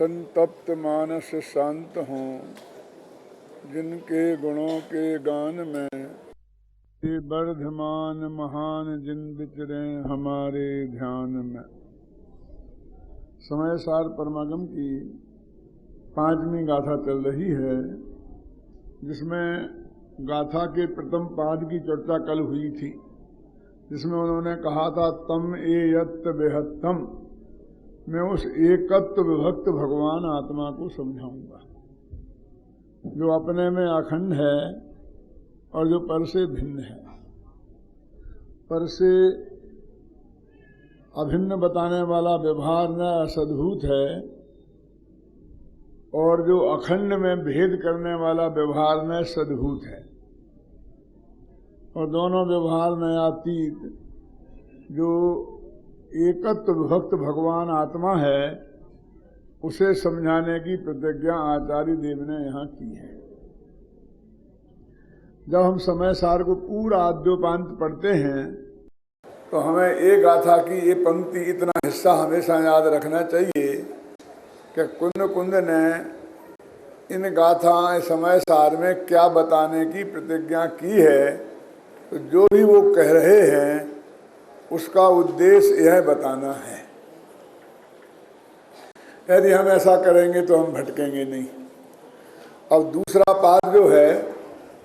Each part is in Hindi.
संतप्त मानस शांत हों, जिनके गुणों के गान में ये वर्धमान महान जिन विचरे हमारे ध्यान में। समय सार परमागम की 5वीं गाथा चल रही है, जिसमें गाथा के प्रथम पाद की चर्चा कल हुई थी, जिसमें उन्होंने कहा था तम एयत्त बेहत्तम, मैं उस एकत्व विभक्त भगवान आत्मा को समझाऊंगा जो अपने में अखंड है और जो पर से भिन्न है। पर से अभिन्न बताने वाला व्यवहार न असद्भुत है, और जो अखंड में भेद करने वाला व्यवहार में सद्भुत है। और दोनों व्यवहार में अतीत जो एकत्व विभक्त भगवान आत्मा है, उसे समझाने की प्रतिज्ञा आचार्य देव ने यहाँ की है। जब हम समय सार को पूरा आद्योपांत पढ़ते हैं तो हमें एक गाथा की ये पंक्ति, इतना हिस्सा हमेशा याद रखना चाहिए कि कुंद कुंद ने इन गाथा समय सार में क्या बताने की प्रतिज्ञा की है। तो जो भी वो कह रहे हैं उसका उद्देश्य यह बताना है। यदि हम ऐसा करेंगे तो हम भटकेंगे नहीं। अब दूसरा पाद जो है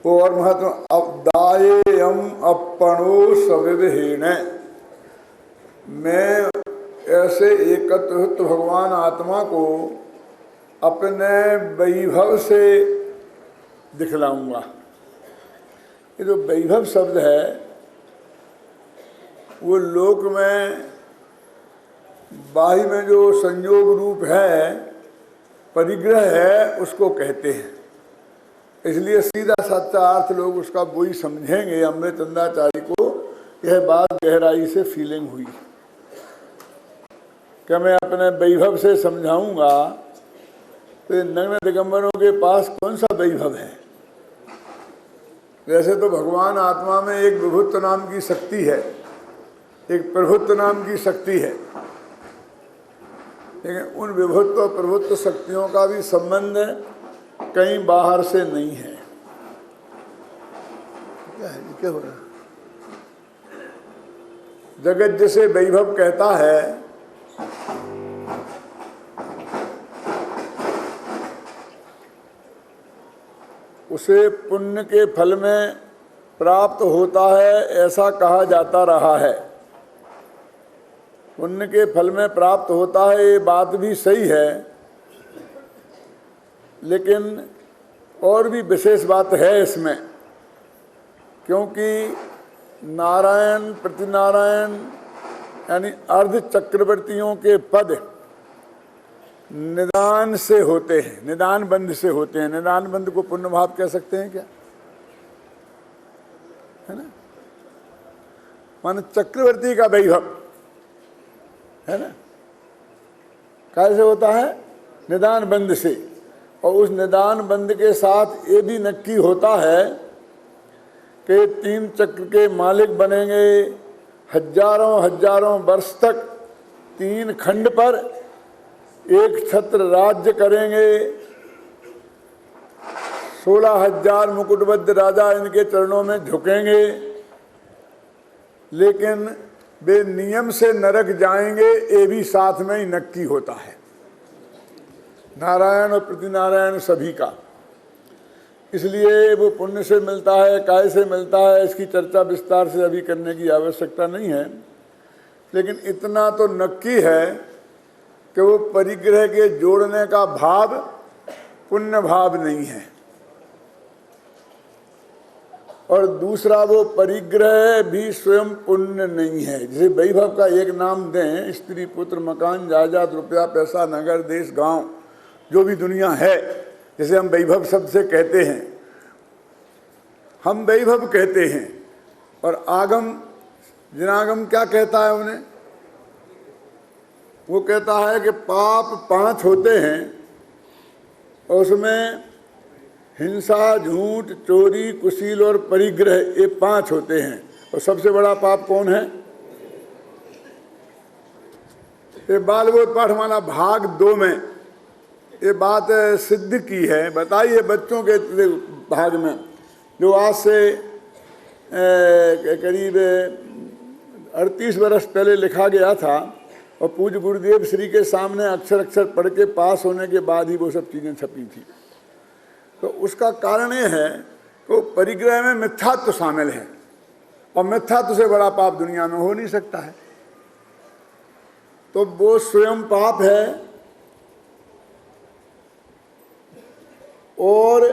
वो और महत्व, अवदायेयम अपणो सविवहेन, मैं ऐसे एकत्व भगवान आत्मा को अपने वैभव से दिखलाऊंगा। ये जो वैभव शब्द है वो लोक में बाह्य में जो संयोग रूप है, परिग्रह है, उसको कहते हैं। इसलिए सीधा सच्चा अर्थ लोग उसका वही समझेंगे। अमृतचंदाचार्य को यह बात गहराई से फीलिंग हुई कि मैं अपने वैभव से समझाऊंगा। तो नग्न दिगंबरों के पास कौन सा वैभव है? वैसे तो भगवान आत्मा में एक विभुत्व नाम की शक्ति है, एक प्रभुत्व नाम की शक्ति है, लेकिन उन विभुत्व और प्रभुत्व शक्तियों का भी संबंध कहीं बाहर से नहीं है। क्या है, क्या हो रहा है? जगत जिसे वैभव कहता है, उसे पुण्य के फल में प्राप्त होता है, ऐसा कहा जाता रहा है। पुण्य के फल में प्राप्त होता है, ये बात भी सही है, लेकिन और भी विशेष बात है इसमें, क्योंकि नारायण प्रतिनारायण यानी अर्ध चक्रवर्तियों के पद निदान से होते हैं, निदान बंध से होते हैं। निदान बंध को पुण्य भाव कह सकते हैं क्या? है ना? मान चक्रवर्ती का वैभव है ना, कैसे होता है? निदान बंध से। और उस निदान बंध के साथ ये भी नक्की होता है कि 3 चक्र के मालिक बनेंगे, हजारों हजारों वर्ष तक 3 खंड पर एक छत्र राज्य करेंगे। 16,000 मुकुटबद्ध राजा इनके चरणों में झुकेंगे, लेकिन वे नियम से नरक जाएंगे, ये भी साथ में ही नक्की होता है। नारायण और प्रतिनारायण सभी का। इसलिए वो पुण्य से मिलता है, काय से मिलता है, इसकी चर्चा विस्तार से अभी करने की आवश्यकता नहीं है। लेकिन इतना तो नक्की है कि वो परिग्रह के जोड़ने का भाव पुण्य भाव नहीं है, और दूसरा वो परिग्रह भी स्वयं पुण्य नहीं है। जैसे वैभव का एक नाम दें, स्त्री पुत्र मकान जायदाद रुपया पैसा नगर देश गांव जो भी दुनिया है, जैसे हम वैभव शब्द से कहते हैं, हम वैभव कहते हैं। और आगम जिनागम क्या कहता है उन्हें? वो कहता है कि पाप 5 होते हैं, और उसमें हिंसा, झूठ, चोरी, कुशील और परिग्रह, ये 5 होते हैं। और सबसे बड़ा पाप कौन है? ये बाल बोध पाठमाला भाग 2 में ये बात सिद्ध की है, बताइए बच्चों के भाग में, जो आज से करीब 38 वर्ष पहले लिखा गया था और पूज्य गुरुदेव श्री के सामने अक्षर अक्षर पढ़ के पास होने के बाद ही वो सब चीज़ें छपी थी। तो उसका कारण ये है कि परिग्रह में मिथ्यात्व शामिल है और मिथ्यात्व से बड़ा पाप दुनिया में हो नहीं सकता है। तो वो स्वयं पाप है और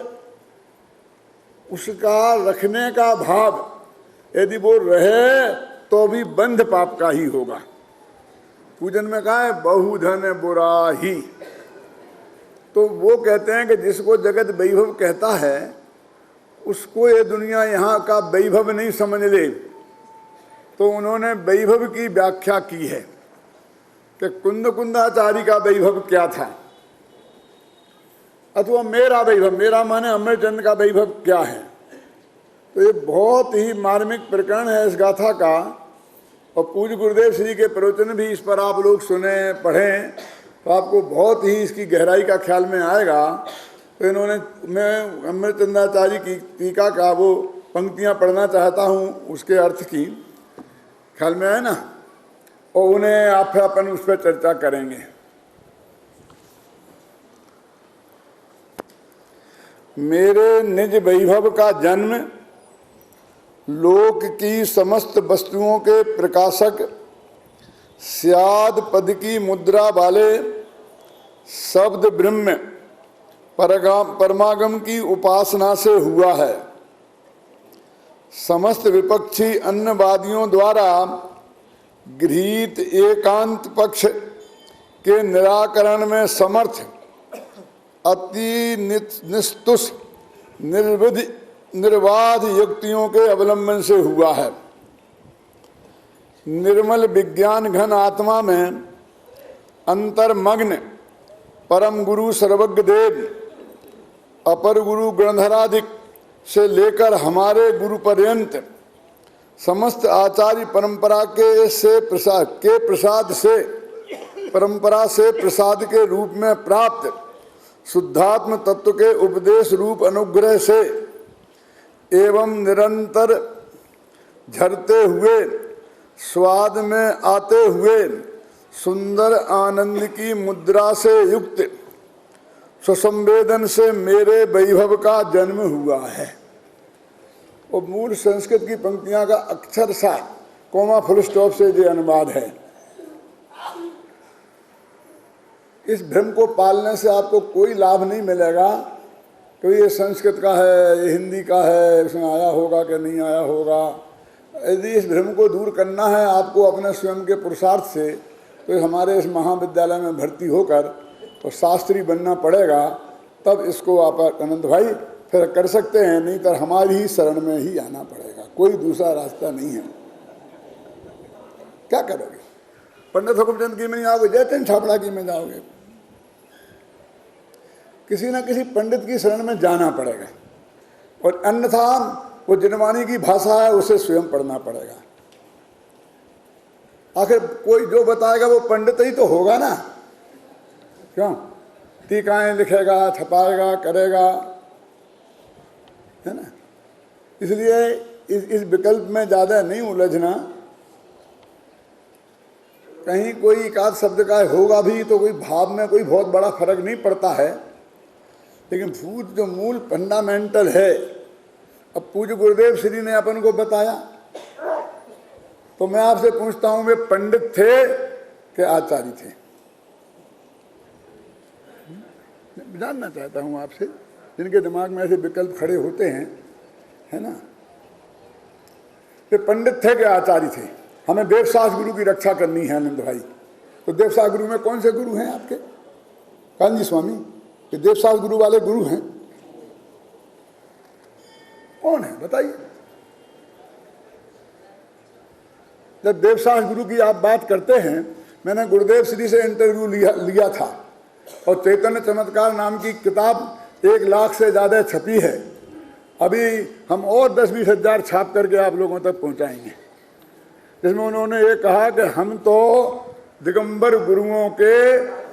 उसका रखने का भाव यदि वो रहे तो भी बंध पाप का ही होगा। पूजन में कहा है बहुधन बुरा ही। तो वो कहते हैं कि जिसको जगत वैभव कहता है उसको ये दुनिया यहाँ का वैभव नहीं समझ ले। तो उन्होंने वैभव की व्याख्या की है कि कुंदाचारी का वैभव क्या था, अथवा मेरा वैभव, मेरा माने अमरचंद का वैभव क्या है। तो ये बहुत ही मार्मिक प्रकरण है इस गाथा का और पूज्य गुरुदेव श्री के प्रवचन भी इस पर आप लोग सुने पढ़ें तो आपको बहुत ही इसकी गहराई का ख्याल में आएगा। तो इन्होंने, मैं अमरचंदाचार्य की टीका का वो पंक्तियां पढ़ना चाहता हूँ, उसके अर्थ की ख्याल में आए ना, और उन्हें आप अपन उस पर चर्चा करेंगे। मेरे निज वैभव का जन्म लोक की समस्त वस्तुओं के प्रकाशक स्याद पद की मुद्रा वाले शब्द ब्रह्म परमागम की उपासना से हुआ है। समस्त विपक्षी अन्नवादियों द्वारा गृहीत एकांत पक्ष के निराकरण में समर्थ अति निस्तुष निर्बाध युक्तियों के अवलंबन से हुआ है। निर्मल विज्ञान घन आत्मा में अंतर्मग्न परम गुरु सर्वज्ञ देव अपर गुरु गणधराधिक से लेकर हमारे गुरु पर्यंत समस्त आचार्य परंपरा के प्रसाद के रूप में प्राप्त शुद्धात्म तत्व के उपदेश रूप अनुग्रह से एवं निरंतर झरते हुए स्वाद में आते हुए सुंदर आनंद की मुद्रा से युक्त सुसंवेदन से मेरे वैभव का जन्म हुआ है। और मूल संस्कृत की पंक्तियां का अक्षर सा कोमा फुल स्टॉप से जो अनुवाद है। इस भ्रम को पालने से आपको कोई लाभ नहीं मिलेगा कि ये संस्कृत का है, ये हिंदी का है, इसमें आया होगा कि नहीं आया होगा। यदि इस भ्रम को दूर करना है आपको अपने स्वयं के पुरुषार्थ से, तो हमारे इस महाविद्यालय में भर्ती होकर तो शास्त्री बनना पड़ेगा। तब इसको आप अनंत भाई फिर कर सकते हैं, नहीं तो हमारी ही शरण में ही आना पड़ेगा, कोई दूसरा रास्ता नहीं है। क्या करोगे? पंडित हुकुमचंद की में नहीं आओगे, जयचंद छापड़ा की में जाओगे, किसी न किसी पंडित की शरण में जाना पड़ेगा। और अन्यथा वो जिनवानी की भाषा है उसे स्वयं पढ़ना पड़ेगा। आखिर कोई जो बताएगा वो पंडित ही तो होगा ना, क्यों? टीकाएं लिखेगा, छपाएगा, करेगा, है ना। इसलिए इस विकल्प में ज़्यादा नहीं उलझना। कहीं कोई एकाध शब्द का होगा भी तो कोई भाव में कोई बहुत बड़ा फर्क नहीं पड़ता है, लेकिन फूट जो मूल फंडामेंटल है, अब पूज्य गुरुदेव श्री ने अपन को बताया। तो मैं आपसे पूछता हूं, वे पंडित थे कि आचार्य थे? जानना चाहता हूं आपसे, जिनके दिमाग में ऐसे विकल्प खड़े होते हैं, है ना। वे पंडित थे कि आचार्य थे? हमें देवशास्त्र गुरु की रक्षा करनी है आनंद भाई। तो देवशास्त्र गुरु में कौन से गुरु हैं आपके? कांजी स्वामी ये देवशास्त्र गुरु वाले गुरु हैं? कौन है बताइए। जब देवशास्त्र गुरु की आप बात करते हैं, मैंने गुरुदेव श्री से इंटरव्यू लिया था और चैतन्य चमत्कार नाम की किताब 1 लाख से ज़्यादा छपी है। अभी हम और 10-20 हज़ार छाप करके आप लोगों तक पहुंचाएंगे, जिसमें उन्होंने ये कहा कि हम तो दिगंबर गुरुओं के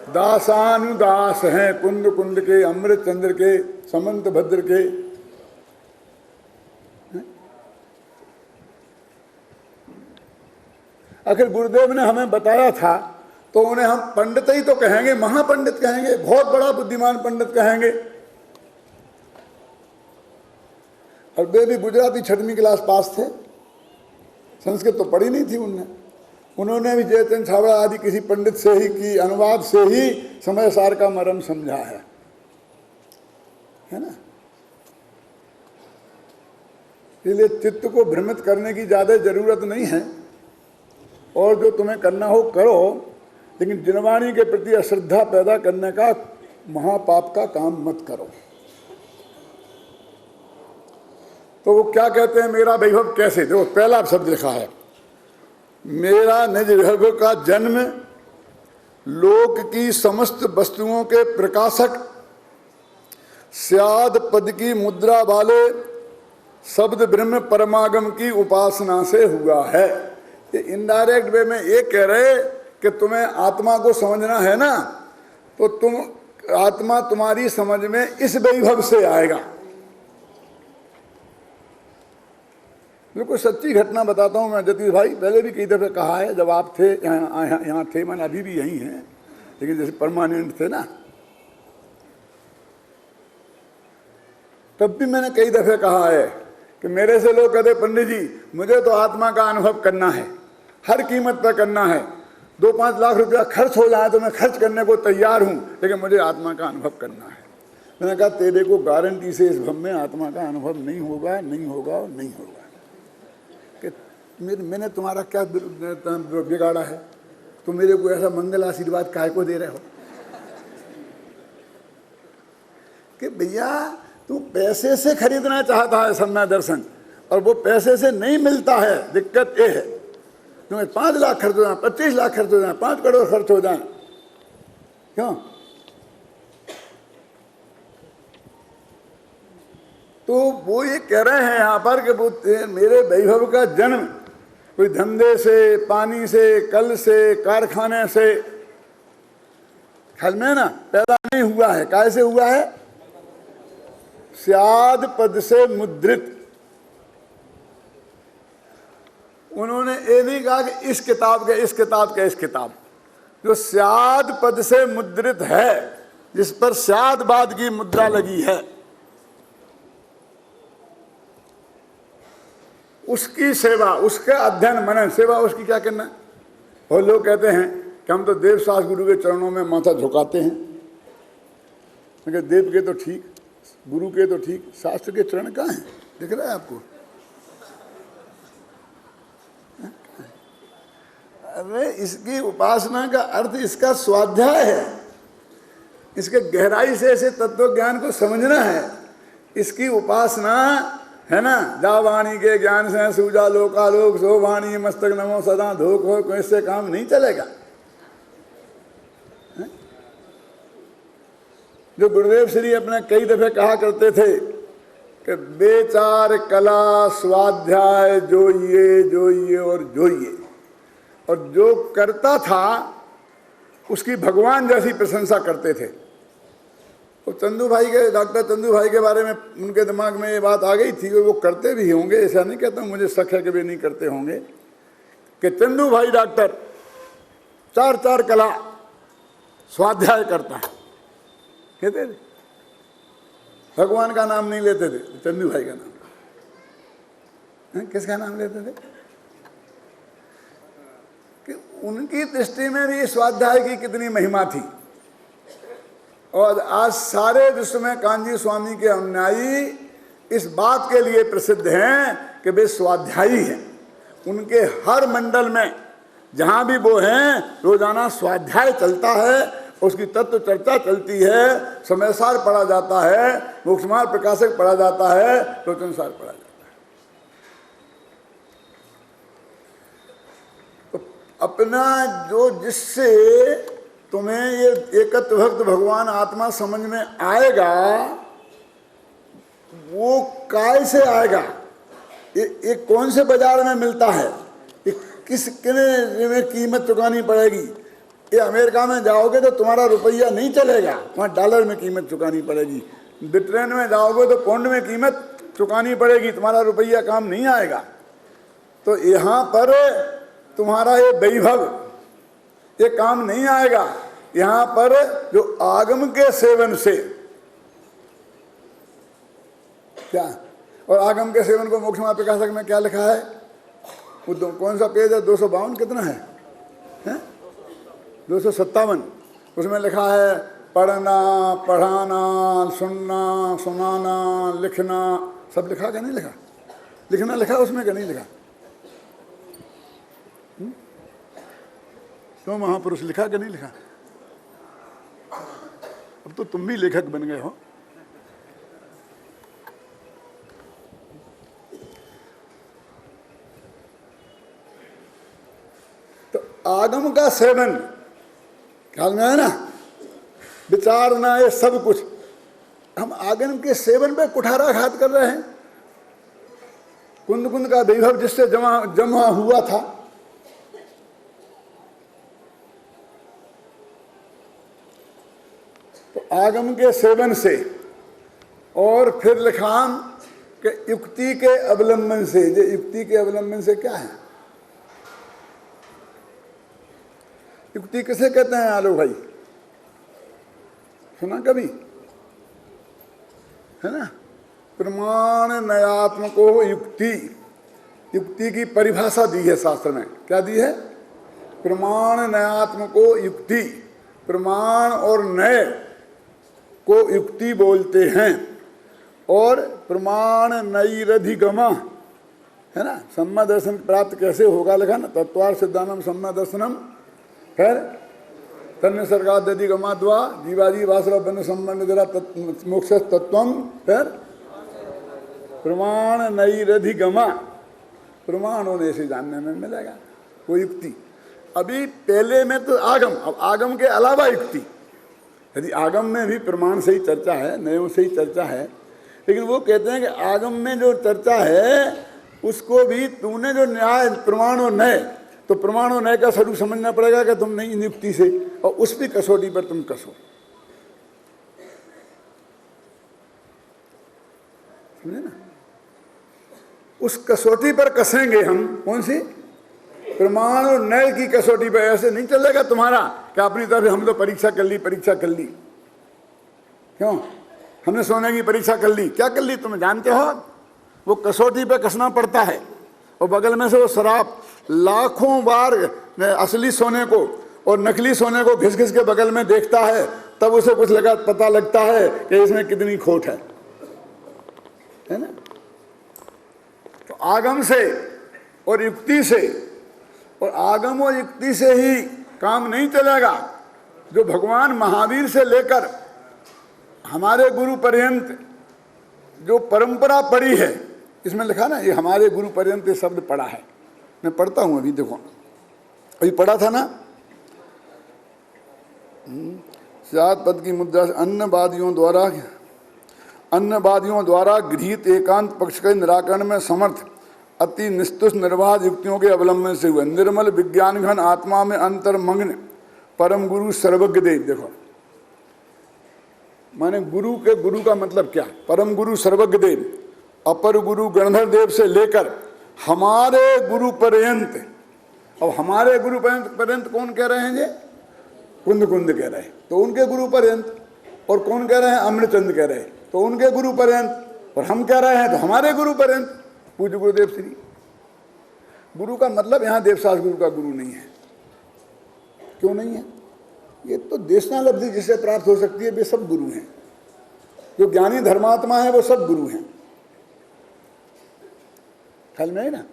दासानुदास हैं कुंद कुंद के, अमृत चंद्र के, समंत भद्र के। आखिर गुरुदेव ने हमें बताया था तो उन्हें हम पंडित ही तो कहेंगे, महापंडित कहेंगे, बहुत बड़ा बुद्धिमान पंडित कहेंगे। और वे भी गुजराती 6वीं क्लास पास थे, संस्कृत तो पढ़ी नहीं थी उन्होंने भी जयचंद छाबड़ा आदि किसी पंडित से ही की अनुवाद से ही समय सार का मर्म समझा है ना। इसलिए चित्त को भ्रमित करने की ज्यादा जरूरत नहीं है, और जो तुम्हें करना हो करो, लेकिन जिनवाणी के प्रति अश्रद्धा पैदा करने का महापाप का काम मत करो। तो वो क्या कहते हैं, मेरा वैभव कैसे, देखो पहला शब्द लिखा है, मेरा निज वैभव का जन्म लोक की समस्त वस्तुओं के प्रकाशक स्याद पद की मुद्रा वाले शब्द ब्रह्म परमागम की उपासना से हुआ है। ये इनडायरेक्ट वे में ये कह रहे कि तुम्हें आत्मा को समझना है ना, तो तुम आत्मा तुम्हारी समझ में इस वैभव से आएगा। बिल्कुल सच्ची घटना बताता हूँ मैं जतीश भाई, पहले भी कई दफे कहा है, जब आप थे यहाँ थे, मैंने अभी भी यहीं हैं, लेकिन जैसे परमानेंट थे ना, तब भी मैंने कई दफे कहा है कि मेरे से लोग कहते पंडित जी मुझे तो आत्मा का अनुभव करना है, हर कीमत पर करना है, 2-5 लाख रुपया खर्च हो जाए तो मैं खर्च करने को तैयार हूँ, लेकिन मुझे आत्मा का अनुभव करना है। मैंने कहा तेरे को गारंटी से इस भव में आत्मा का अनुभव नहीं होगा, नहीं होगा और नहीं होगा। कि मैंने तुम्हारा क्या बिगाड़ा है, तुम मेरे को ऐसा मंगल आशीर्वाद काहे को दे रहे हो कि भैया तू पैसे से खरीदना चाहता है सम्य दर्शन, और वो पैसे से नहीं मिलता है। दिक्कत ये है, तुम्हें 5 लाख खर्च हो जाए, 25 लाख खर्च हो जाए, 5 करोड़ खर्च हो जाए, क्यों? तो वो ये कह रहे हैं यहाँ पर कि वो मेरे वैभव का जन्म कोई धंधे से, पानी से, कल से, कारखाने से, ख्याल में ना, पैदा नहीं हुआ है। कैसे हुआ है? स्याद पद से मुद्रित। उन्होंने ये नहीं कहा कि इस किताब के, इस किताब के, इस किताब, जो स्याद पद से मुद्रित है, जिस पर स्यादवाद की मुद्रा लगी है, उसकी सेवा, उसके अध्ययन मनन, सेवा उसकी क्या करना है? और लोग कहते हैं कि हम तो देव शास्त्र गुरु के चरणों में माथा झुकाते हैं। मगर देव के तो ठीक, गुरु के तो ठीक, शास्त्र के चरण कहाँ हैं? दिख रहा है आपको? अरे इसकी उपासना का अर्थ इसका स्वाध्याय है, इसके गहराई से ऐसे तत्व ज्ञान को समझना है। इसकी उपासना है ना, जा वाणी के ज्ञान से सूजा लोकालोक, सो वाणी मस्तक नमो सदा धोख हो, कोई इससे काम नहीं चलेगा। जो गुरुदेव श्री अपने कई दफे कहा करते थे कि बेचार कला स्वाध्याय जोइए और जोइए, और जो करता था उसकी भगवान जैसी प्रशंसा करते थे। तो चंदू भाई के, डॉक्टर चंदू भाई के बारे में उनके दिमाग में ये बात आ गई थी, वो करते भी होंगे, ऐसा नहीं कहता, मुझे शक है कि वे नहीं करते होंगे, कि चंदू भाई डॉक्टर 4 कला स्वाध्याय करता है, कहते थे। भगवान का नाम नहीं लेते थे, चंदू भाई का नाम, किसका नाम लेते थे? कि उनकी दृष्टि में भी स्वाध्याय की कितनी महिमा थी। और आज सारे विश्व में कांजी स्वामी के अनुयायी इस बात के लिए प्रसिद्ध हैं कि वे स्वाध्यायी हैं। उनके हर मंडल में जहाँ भी वो हैं, रोजाना स्वाध्याय चलता है, उसकी तत्व चर्चा चलती है, समयसार पढ़ा जाता है, मोक्षमार्ग प्रकाशक पढ़ा जाता है, लोचनसार पढ़ा जाता है। तो अपना जो जिससे तुम्हें ये एकत्व भक्त भगवान आत्मा समझ में आएगा, वो काय से आएगा? ये कौन से बाजार में मिलता है? ये किस कितने में कीमत चुकानी पड़ेगी? ये अमेरिका में जाओगे तो तुम्हारा रुपया नहीं चलेगा, वहाँ डॉलर में कीमत चुकानी पड़ेगी। ब्रिटेन में जाओगे तो पाउंड में कीमत चुकानी पड़ेगी, तुम्हारा रुपया काम नहीं आएगा। तो यहाँ पर तुम्हारा ये वैभव ये काम नहीं आएगा। यहाँ पर जो आगम के सेवन से क्या, और आगम के सेवन को मोक्ष में प्रकाशक में क्या लिखा है, वो कौन सा पेज है, 252 कितना है, 257, उसमें लिखा है पढ़ना, पढ़ाना, सुनना, सुनाना, लिखना, सब लिखा क्या नहीं लिखा? लिखना लिखा उसमें क्या नहीं लिखा? क्यों महापुरुष लिखा क्या नहीं लिखा? अब तो तुम भी लेखक बन गए हो। तो आगम का सेवन ख्याल में है ना, विचारना, ये सब कुछ हम आगम के सेवन पे कुठाराघात कर रहे हैं। कुंद कुंद का वैभव जिससे जमा हुआ था, तो आगम के सेवन से, और फिर लिखा कि युक्ति के अवलंबन से। ये युक्ति के अवलंबन से क्या है? युक्ति किसे कहते हैं आलोक भाई, सुना कभी, है ना? प्रमाण नयात्मको युक्ति, युक्ति की परिभाषा दी है शास्त्र में। क्या दी है? प्रमाण नयात्मको युक्ति, प्रमाण और नय को युक्ति बोलते हैं। और प्रमाण नैरधिगमा, है ना, सम्मा दर्शन प्राप्त कैसे होगा लिखा ना, तत्वार सिद्धानम सम्मा दर्शनम, फिर तन्य सर्गाधिगमा द्वा जीवाजी वासरा बन संबंध जरा मोक्ष तत्वम, फिर प्रमाण नैरधिगमा, प्रमाण होने से जानने में मिलेगा वो युक्ति। अभी पहले में तो आगम, अब आगम के अलावा युक्ति। यदि आगम में भी प्रमाण से ही चर्चा है, नयों से ही चर्चा है, लेकिन वो कहते हैं कि आगम में जो चर्चा है उसको भी तूने जो न्याय प्रमाण और नय, तो प्रमाण और नय का स्वरूप समझना पड़ेगा कि तुम नहीं युक्ति से, और उस भी कसौटी पर तुम कसो। समझे ना? उस कसौटी पर कसेंगे हम। कौन सी? प्रमाण और नय की कसौटी पर। ऐसे नहीं चलेगा तुम्हारा कि अपनी तरफ हम तो परीक्षा कर ली, परीक्षा कर ली। क्यों? हमने सोने की परीक्षा कर ली। क्या कर ली? तुम जानते हो, वो कसौटी पे कसना पड़ता है। और बगल में से वो शराब लाखों बार असली सोने को और नकली सोने को घिस घिस के बगल में देखता है, तब उसे कुछ पता लगता है कि इसमें कितनी खोट है ना? तो आगम से और युक्ति से, और आगम और युक्ति से ही काम नहीं चलेगा। जो भगवान महावीर से लेकर हमारे गुरु पर्यंत जो परंपरा पड़ी है, इसमें लिखा ना, ये हमारे गुरु पर्यंत ये शब्द पढ़ा है। मैं पढ़ता हूं अभी, देखो अभी पढ़ा था ना, सात पद की मुद्रा से अन्नवादियों द्वारा गृहीत एकांत पक्ष के निराकरण में समर्थ अति निस्तुष निर्वाध युक्तियों के अवलंबन से हुए निर्मल विज्ञान घन आत्मा में अंतर्मग्न परम गुरु सर्वज्ञ देव। देखो माने गुरु के, गुरु का मतलब क्या? परम गुरु सर्वज्ञ देव, अपर गुरु गणधर देव से लेकर हमारे गुरु पर्यंत। अब हमारे गुरु पर्यंत कौन कह रहे हैं? ये कुंद कुंद कह रहे हैं, तो उनके गुरु पर्यंत। और कौन कह रहे हैं? अमृतचंद कह रहे हैं, तो उनके गुरु पर्यंत। और हम कह रहे हैं तो हमारे गुरु पर्यंत, पूज्य गुरुदेव श्री। गुरु का मतलब यहाँ देवसास गुरु का गुरु नहीं है। क्यों नहीं है? ये तो देशना लब्धि जिससे प्राप्त हो सकती है, वे सब गुरु हैं। जो ज्ञानी धर्मात्मा है वो सब गुरु हैं। ख्याल में है ना?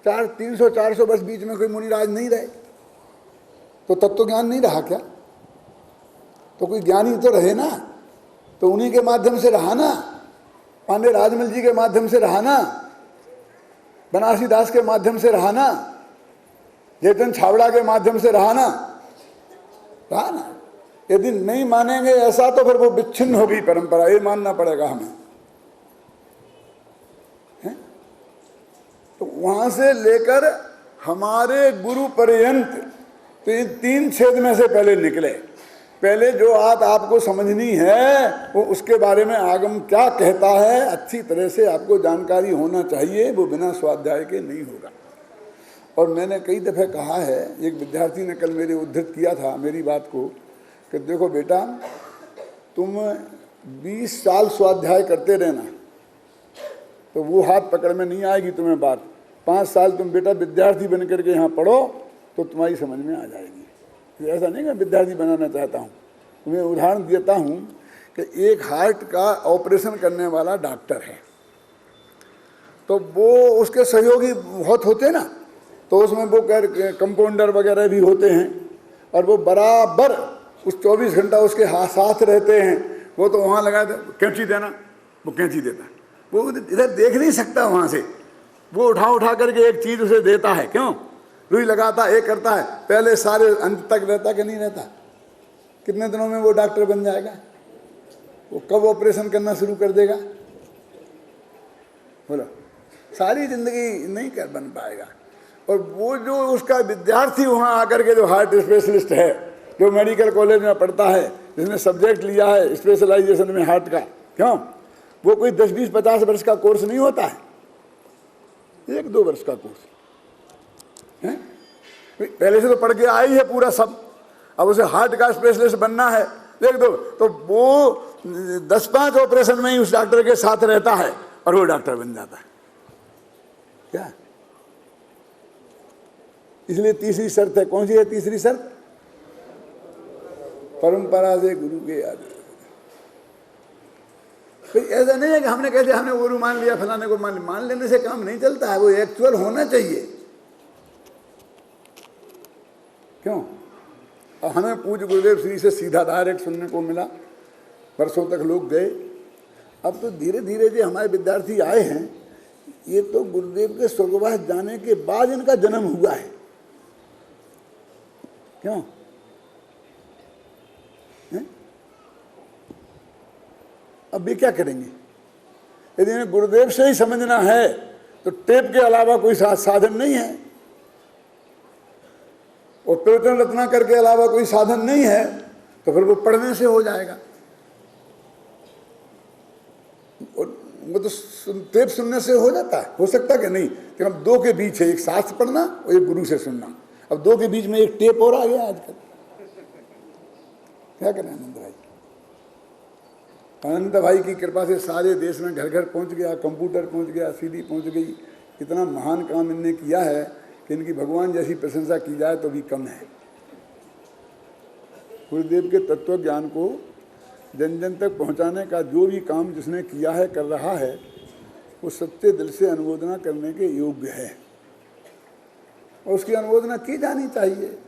300-400 वर्ष बीच में कोई मुनिराज नहीं रहे, तो तत्व ज्ञान नहीं रहा क्या? तो कोई ज्ञानी तो रहे ना, तो उन्हीं के माध्यम से रहा ना। पांडे राजमल जी के माध्यम से रहा ना, बनारसी दास के माध्यम से रहा ना, जयचंद छावड़ा के माध्यम से रहा ना। यदि नहीं मानेंगे ऐसा तो फिर वो विच्छिन्न होगी परंपरा, ये मानना पड़ेगा हमें। तो वहां से लेकर हमारे गुरु पर्यंत तो इन 3 छेद में से पहले निकले। पहले जो आपको समझनी है वो उसके बारे में आगम क्या कहता है अच्छी तरह से आपको जानकारी होना चाहिए, वो बिना स्वाध्याय के नहीं होगा। और मैंने कई दफ़े कहा है, एक विद्यार्थी ने कल मेरे उद्धृत किया था मेरी बात को कि देखो बेटा, तुम 20 साल स्वाध्याय करते रहना तो वो हाथ पकड़ में नहीं आएगी तुम्हें बात। 5 साल तुम बेटा विद्यार्थी बन करके यहाँ पढ़ो तो तुम्हारी समझ में आ जाएगी। तो ऐसा नहीं कि विद्यार्थी बनाना चाहता हूँ। तुम्हें उदाहरण देता हूँ कि एक हार्ट का ऑपरेशन करने वाला डॉक्टर है, तो वो उसके सहयोगी बहुत होते हैं ना, तो उसमें वो कंपाउंडर वगैरह भी होते हैं, और वो बराबर उस 24 घंटा उसके साथ रहते हैं। वो तो वहाँ लगा कैंची देना, वो कैंची देता है, वो इधर देख नहीं सकता वहाँ से, वो उठा करके एक चीज़ उसे देता है। क्यों? रुई लगाता है, एक करता है, पहले सारे अंत तक रहता कि नहीं रहता। कितने दिनों में वो डॉक्टर बन जाएगा? वो कब ऑपरेशन करना शुरू कर देगा? बोलो, सारी जिंदगी नहीं कर बन पाएगा। और वो जो उसका विद्यार्थी वहाँ आकर के जो हार्ट स्पेशलिस्ट है, जो मेडिकल कॉलेज में पढ़ता है, जिसने सब्जेक्ट लिया है स्पेशलाइजेशन में हार्ट का, क्यों? वो कोई 10, 20, 50 वर्ष का कोर्स नहीं होता है, 1-2 वर्ष का कोर्स है। पहले से तो पढ़ के आई है पूरा सब, अब उसे हार्ट का स्पेशलिस्ट बनना है, देख दो, तो वो 10-5 ऑपरेशन में ही उस डॉक्टर के साथ रहता है और वो डॉक्टर बन जाता है। क्या? इसलिए तीसरी शर्त है, कौन सी है तीसरी शर्त? परंपरा से गुरु के आदि। फिर ऐसा नहीं है कि हमने कहते हमने गुरु मान लिया, फलाने को मान लेने से काम नहीं चलता है, वो एक्चुअल होना चाहिए। क्यों? और हमें पूज्य गुरुदेव श्री से सीधा डायरेक्ट सुनने को मिला, वर्षों तक लोग गए। अब तो धीरे धीरे जो हमारे विद्यार्थी आए हैं, ये तो गुरुदेव के स्वर्गवास जाने के बाद इनका जन्म हुआ है। क्यों? है? अब ये क्या करेंगे? यदि इन्हें गुरुदेव से ही समझना है तो टेप के अलावा कोई साधन नहीं है, और प्रवचन रचना करके अलावा कोई साधन नहीं है, तो फिर वो पढ़ने से हो जाएगा। और वो तो टेप सुनने से हो जाता है, हो सकता कि नहीं? कि हम 2 के बीच है, एक शास्त्र पढ़ना और एक गुरु से सुनना। अब 2 के बीच में एक टेप और आ गया आजकल। क्या करें आनंद भाई? आनंद भाई की कृपा से सारे देश में घर घर पहुंच गया, कंप्यूटर पहुंच गया, CD पहुंच गई। इतना महान काम इनने किया है कि इनकी भगवान जैसी प्रशंसा की जाए तो भी कम है। गुरुदेव के तत्व ज्ञान को जन जन तक पहुंचाने का जो भी काम जिसने किया है, कर रहा है, वो सच्चे दिल से अनुमोदना करने के योग्य है, और उसकी अनुमोदना की जानी चाहिए।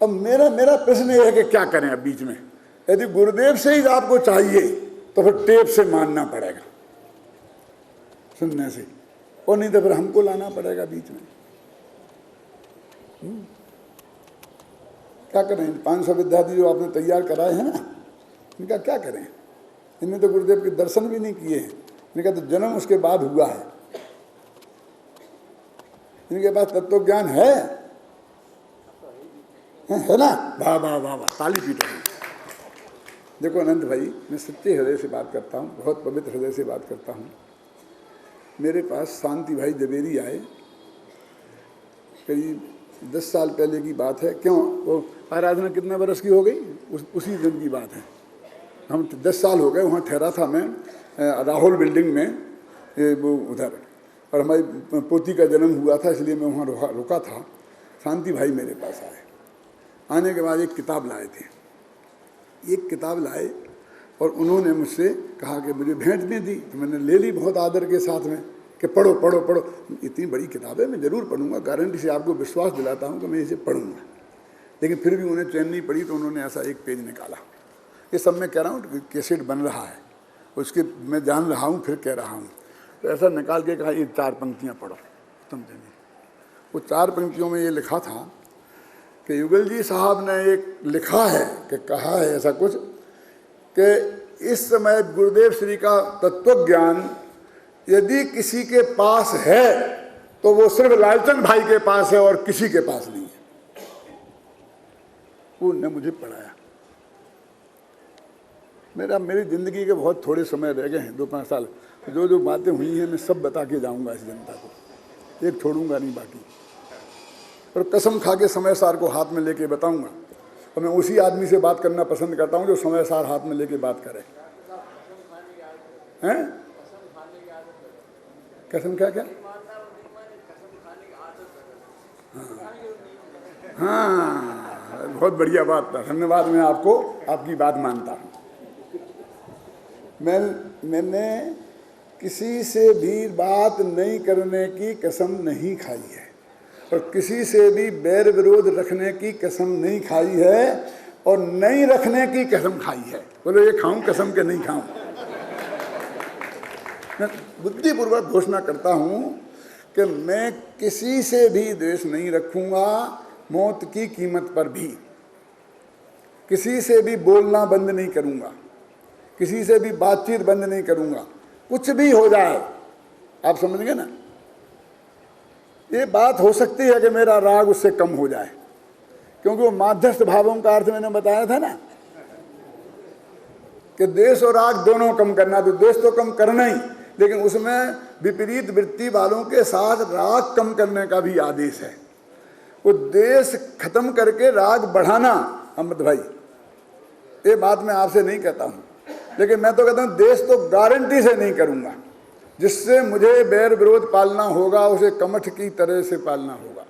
अब मेरा प्रश्न ये है कि क्या करें अब बीच में? यदि गुरुदेव से ही आपको चाहिए तो फिर टेप से मानना पड़ेगा, सुनने से, और नहीं तो फिर हमको लाना पड़ेगा बीच में। क्या करें? 500 विद्यार्थी जो आपने तैयार कराए हैं ना, इनका क्या करें? इनने तो गुरुदेव के दर्शन भी नहीं किए हैं, इनका तो जन्म उसके बाद हुआ है। इनके पास तत्व ज्ञान है ना? वाह वाह वाह वाह, ताली पीटो। देखो अनंत भाई, मैं सच्चे हृदय से बात करता हूँ, बहुत पवित्र हृदय से बात करता हूँ। मेरे पास शांति भाई जवेरी आए, करीब 10 साल पहले की बात है। क्यों? वो आराधना कितने बरस की हो गई? उसी दिन की बात है। हम 10 साल हो गए, वहाँ ठहरा था मैं राहुल बिल्डिंग में, वो उधर, और हमारी पोती का जन्म हुआ था, इसलिए मैं वहाँ रुका था। शांति भाई मेरे पास आए, आने के बाद एक किताब लाए थे, एक किताब लाए, और उन्होंने मुझसे कहा कि मुझे भेंट में दी, तो मैंने ले ली बहुत आदर के साथ में कि पढ़ो पढ़ो पढ़ो। इतनी बड़ी किताब है, मैं ज़रूर पढ़ूंगा, गारंटी से आपको विश्वास दिलाता हूँ कि मैं इसे पढ़ूंगा। लेकिन फिर भी उन्हें चैन नहीं पड़ी, तो उन्होंने ऐसा एक पेज निकाला। ये सब मैं कह रहा हूँ, कैसेट बन रहा है, उसके मैं जान रहा हूँ, फिर कह रहा हूँ। तो ऐसा निकाल के कहा, ये 4 पंक्तियाँ पढ़ो, समझेंगे। वो 4 पंक्तियों में ये लिखा था कि युगल जी साहब ने एक लिखा है कि कहा है ऐसा कुछ कि इस समय गुरुदेव श्री का तत्व ज्ञान यदि किसी के पास है तो वो सिर्फ लालचंद भाई के पास है और किसी के पास नहीं है। उन्होंने मुझे पढ़ाया। मेरी जिंदगी के बहुत थोड़े समय रह गए हैं, 2-5 साल। जो जो बातें हुई हैं मैं सब बता के जाऊंगा इस जनता को, एक छोड़ूंगा नहीं बाकी। और कसम खा के समय सार को हाथ में लेके बताऊंगा। और मैं उसी आदमी से बात करना पसंद करता हूं जो समय सार हाथ में लेके बात करे। हैं? कसम क्या क्या? हाँ, बहुत बढ़िया बात था, धन्यवाद। मैं आपको आपकी बात मानता हूँ। मैंने किसी से भी बात नहीं करने की कसम नहीं खाई है और किसी से भी बैर विरोध रखने की कसम नहीं खाई है और नहीं रखने की कसम खाई है। बोलो ये खाऊं कसम के नहीं खाऊं? मैं बुद्धिपूर्वक घोषणा करता हूं कि मैं किसी से भी द्वेष नहीं रखूंगा, मौत की कीमत पर भी। किसी से भी बोलना बंद नहीं करूंगा, किसी से भी बातचीत बंद नहीं करूंगा, कुछ भी हो जाए। आप समझ गए ना? ये बात हो सकती है कि मेरा राग उससे कम हो जाए, क्योंकि वो माध्यस्थ भावों का अर्थ मैंने बताया था ना कि द्वेष और राग दोनों कम करना। तो द्वेष तो कम करना ही, लेकिन उसमें विपरीत वृत्ति वालों के साथ राग कम करने का भी आदेश है। वो द्वेष खत्म करके राग बढ़ाना, अमृत भाई, ये बात मैं आपसे नहीं कहता हूं, लेकिन मैं तो कहता हूं द्वेष तो गारंटी से नहीं करूंगा। जिससे मुझे बैर विरोध पालना होगा उसे कमठ की तरह से पालना होगा,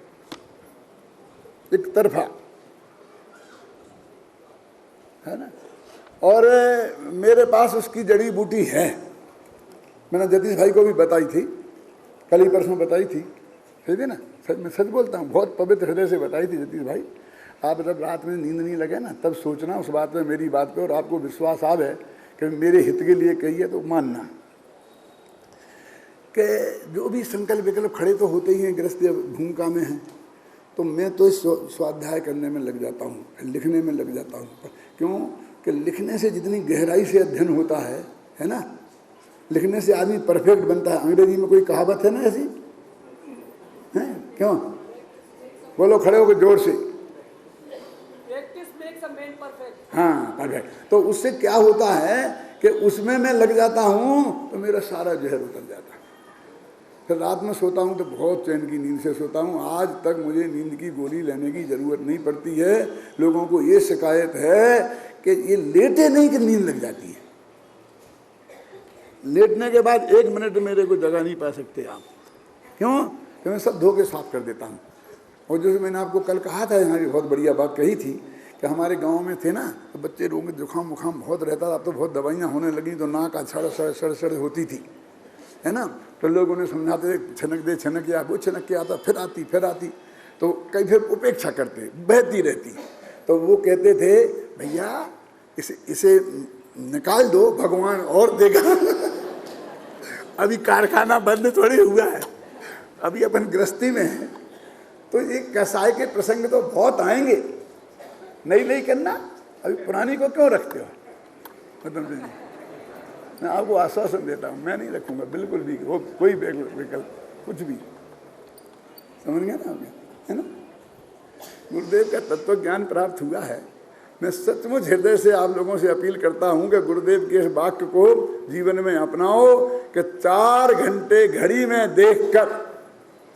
एक तरफा, है ना। और मेरे पास उसकी जड़ी बूटी है। मैंने जतीश भाई को भी बताई थी, कल ही परसों बताई थी, ठीक है ना। मैं सच बोलता हूँ, बहुत पवित्र हृदय से बताई थी जतीश भाई। आप जब रात में नींद नहीं लगे ना, तब सोचना उस बात में, मेरी बात पे, और आपको विश्वास आवे कि मेरे हित के लिए कही है तो मानना कि जो भी संकल्प विकल्प खड़े तो होते ही हैं, गृहस्थ भूमिका में हैं। तो मैं तो इस स्वाध्याय करने में लग जाता हूँ, लिखने में लग जाता हूँ। क्यों कि लिखने से जितनी गहराई से अध्ययन होता है ना, लिखने से आदमी परफेक्ट बनता है। अंग्रेजी में कोई कहावत है ना ऐसी, है क्यों? बोलो खड़े होकर जोर से। हाँ, परफेक्ट। तो उससे क्या होता है कि उसमें मैं लग जाता हूँ तो मेरा सारा जहर उतर जाता है। फिर रात में सोता हूँ तो बहुत चैन की नींद से सोता हूँ। आज तक मुझे नींद की गोली लेने की ज़रूरत नहीं पड़ती है। लोगों को ये शिकायत है कि ये लेटे नहीं कि नींद लग जाती है। लेटने के बाद 1 मिनट मेरे को जगह नहीं पा सकते आप। क्यों? कि मैं सब धो के साफ कर देता हूँ। और जैसे मैंने आपको कल कहा था, यहाँ की बहुत बढ़िया बात कही थी कि हमारे गांव में थे ना, तो बच्चे रोग में जुकाम वुखाम बहुत रहता था। अब तो बहुत दवाइयाँ होने लगी तो नाक सड़ होती थी, है ना। तो लोग उन्हें समझाते थे छनक दे, छनक या वो छनक के आता, फिर आती। तो कई फिर उपेक्षा करते, बहती रहती। तो वो कहते थे भैया इसे निकाल दो, भगवान और देगा। अभी कारखाना बंद थोड़ी हुआ है, अभी अपन गृहस्थी में है। तो ये कसाई के प्रसंग तो बहुत आएंगे। नहीं करना, अभी पुरानी को क्यों रखते हो? मतलब मैं आपको आश्वासन देता हूँ, मैं नहीं रखूंगा बिल्कुल भी, वो कोई विकल्प कुछ भी। समझ गया ना आपने, है ना। गुरुदेव का तत्व ज्ञान प्राप्त हुआ है। मैं सचमुच हृदय से आप लोगों से अपील करता हूँ कि गुरुदेव के इस वाक्य को जीवन में अपनाओ कि 4 घंटे घड़ी में देखकर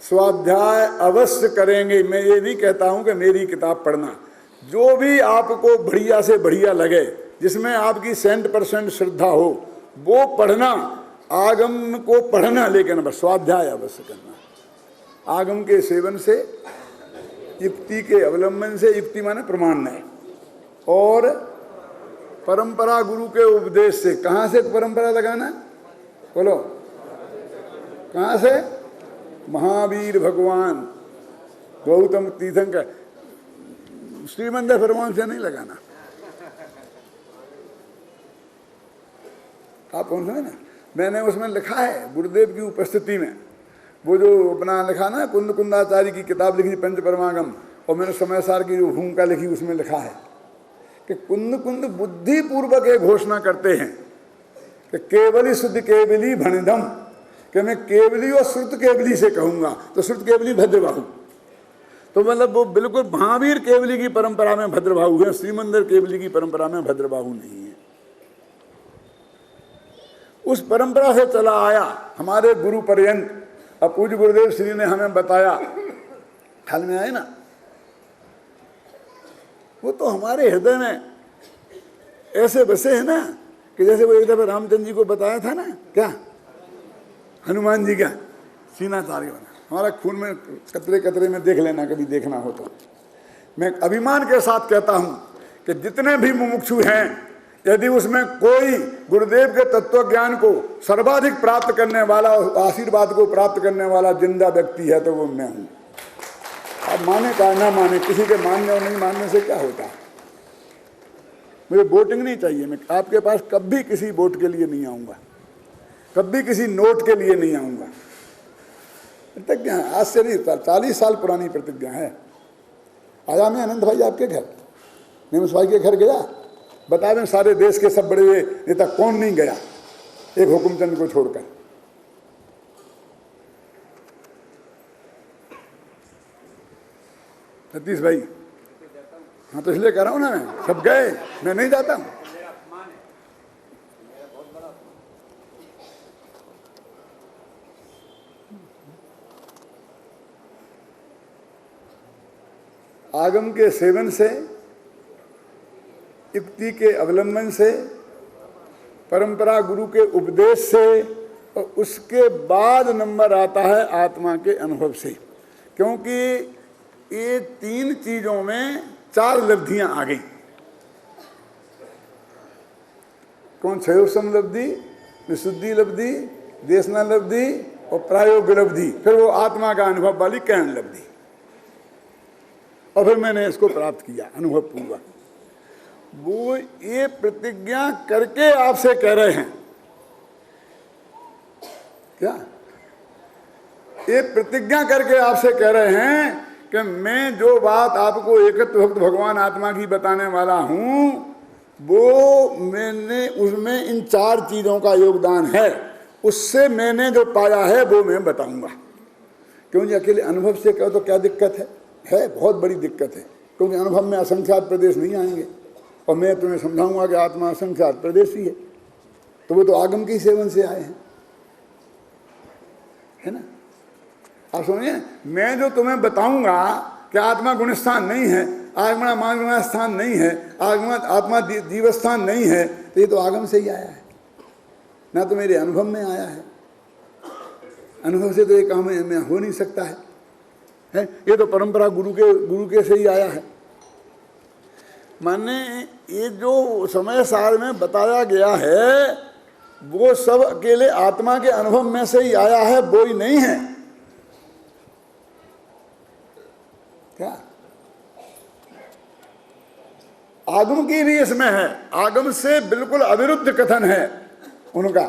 स्वाध्याय अवश्य करेंगे। मैं ये नहीं कहता हूँ कि मेरी किताब पढ़ना, जो भी आपको बढ़िया से बढ़िया लगे, जिसमें आपकी 100% श्रद्धा हो, वो पढ़ना। आगम को पढ़ना, लेकिन बस स्वाध्याय अवश्य करना। आगम के सेवन से, युक्ति के अवलंबन से, युक्ति माने प्रमाण नहीं, और परंपरा गुरु के उपदेश से। कहाँ से परंपरा लगाना? बोलो कहाँ से? महावीर भगवान, गौतम तीर्थंकर, श्रीमंदिर भगवान से नहीं लगाना। आप कौन सा ना, मैंने उसमें लिखा है गुरुदेव की उपस्थिति में, वो जो अपना लिखा ना, कुंद कुंदाचार्य की किताब लिखी पंच परमागम, और मैंने समय सार की जो भूमिका लिखी उसमें लिखा है कि कुंद बुद्धि पूर्वक ये घोषणा करते हैं कि केवली शुद्ध केवली भणिधम, कि मैं केवली और श्रुत केवली से कहूंगा तो श्रुत केवली भद्रबाहु, तो मतलब वो बिल्कुल महावीर केवली की परंपरा में भद्रबाहु है, श्रीमंदिर केवली की परंपरा में भद्रबाहु नहीं है। उस परंपरा से चला आया हमारे गुरु पर्यंत। अब पूज्य गुरुदेव श्री ने हमें बताया, ख्याल में आए ना, वो तो हमारे हृदय में ऐसे बसे है ना कि जैसे वो एक दफे रामचंद्र जी को बताया था ना, क्या हनुमान जी क्या सीना तारे बना, हमारा खून में कतरे कतरे में देख लेना, कभी देखना हो तो। मैं अभिमान के साथ कहता हूं कि जितने भी मुमुक्षु हैं, यदि उसमें कोई गुरुदेव के तत्व ज्ञान को सर्वाधिक प्राप्त करने वाला, आशीर्वाद को प्राप्त करने वाला जिंदा व्यक्ति है तो वो मैं हूं। अब माने का ना माने, किसी के मानने और नहीं मानने से क्या होता है। मुझे वोटिंग नहीं चाहिए, मैं आपके पास कभी किसी वोट के लिए नहीं आऊंगा, कभी किसी नोट के लिए नहीं आऊंगा। प्रतिज्ञा आज से नहीं, 40 साल पुरानी प्रतिज्ञा है। आया मैं अनंत भाई आपके घर, निमस भाई के घर गया, बता दें सारे देश के सब बड़े नेता कौन नहीं गया एक हुकुमचंद को छोड़कर। सतीश भाई, हाँ तो इसलिए कह रहा हूं ना, मैं सब गए, मैं नहीं जाता हूं। आगम के सेवन से, युक्ति के अवलंबन से, परंपरा गुरु के उपदेश से, और उसके बाद नंबर आता है आत्मा के अनुभव से। क्योंकि ये 3 चीजों में 4 लब्धियां आ गई। कौन? क्षयोसम लब्धि, विशुद्धि लब्धि, देशना लब्धि और प्रायोग लब्धि, फिर वो आत्मा का अनुभव वाली कैन लब्धि। और फिर मैंने इसको प्राप्त किया अनुभव पूर्वक। वो ये प्रतिज्ञा करके आपसे कह रहे हैं, क्या ये प्रतिज्ञा करके आपसे कह रहे हैं कि मैं जो बात आपको एकत्व भक्त भगवान आत्मा की बताने वाला हूं, वो मैंने उसमें इन 4 चीजों का योगदान है। उससे मैंने जो पाया है वो मैं बताऊंगा। क्योंकि अकेले अनुभव से कहो तो क्या दिक्कत है बहुत बड़ी दिक्कत है। क्योंकि अनुभव में असंख्यात प्रदेश नहीं आएंगे, और मैं तुम्हें समझाऊंगा कि आत्मा असंख्यात प्रदेश ही है। तो वो तो आगम की सेवन से आए हैं, है ना। आप समझिए, मैं जो तुम्हें बताऊंगा कि आत्मा गुणस्थान नहीं है, आत्मा मान स्थान नहीं है, आत्मा जीवस्थान नहीं है, तो ये तो आगम से ही आया है, ना तो मेरे अनुभव में आया है। अनुभव से तो ये काम में हो नहीं सकता है। ये तो परंपरा गुरु के से ही आया है। माने ये जो समय सार में बताया गया है वो सब अकेले आत्मा के अनुभव में से ही आया है, वो ही नहीं है। क्या आगम की भी इसमें है, आगम से बिल्कुल अविरुद्ध कथन है उनका।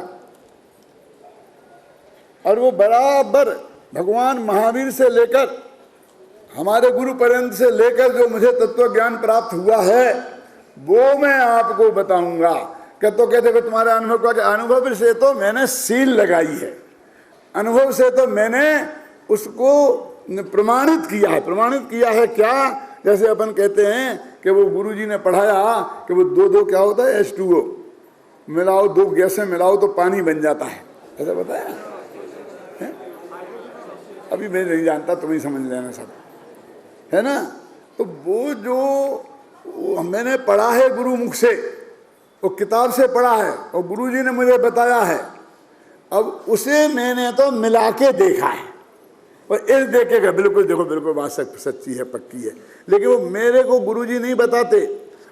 और वो बराबर भगवान महावीर से लेकर हमारे गुरु पर्यंत से लेकर जो मुझे तत्व ज्ञान प्राप्त हुआ है वो मैं आपको बताऊंगा। तो कहते कि तुम्हारे अनुभव का, अनुभव से तो मैंने सील लगाई है, अनुभव से तो मैंने उसको प्रमाणित किया है। प्रमाणित किया है क्या? जैसे अपन कहते हैं कि वो गुरुजी ने पढ़ाया कि वो दो क्या होता है, H2O मिलाओ, 2 गैसें मिलाओ तो पानी बन जाता है, ऐसा बताया है? अभी मैं नहीं जानता, तुम्हें समझ लेना सब, है ना। तो वो जो मैंने पढ़ा है गुरु मुख से, वो किताब से पढ़ा है और गुरुजी ने मुझे बताया है, अब उसे मैंने तो मिला के देखा है। और इस देखेगा बिल्कुल, देखो बिल्कुल बात सच्ची है, पक्की है। लेकिन वो मेरे को गुरुजी नहीं बताते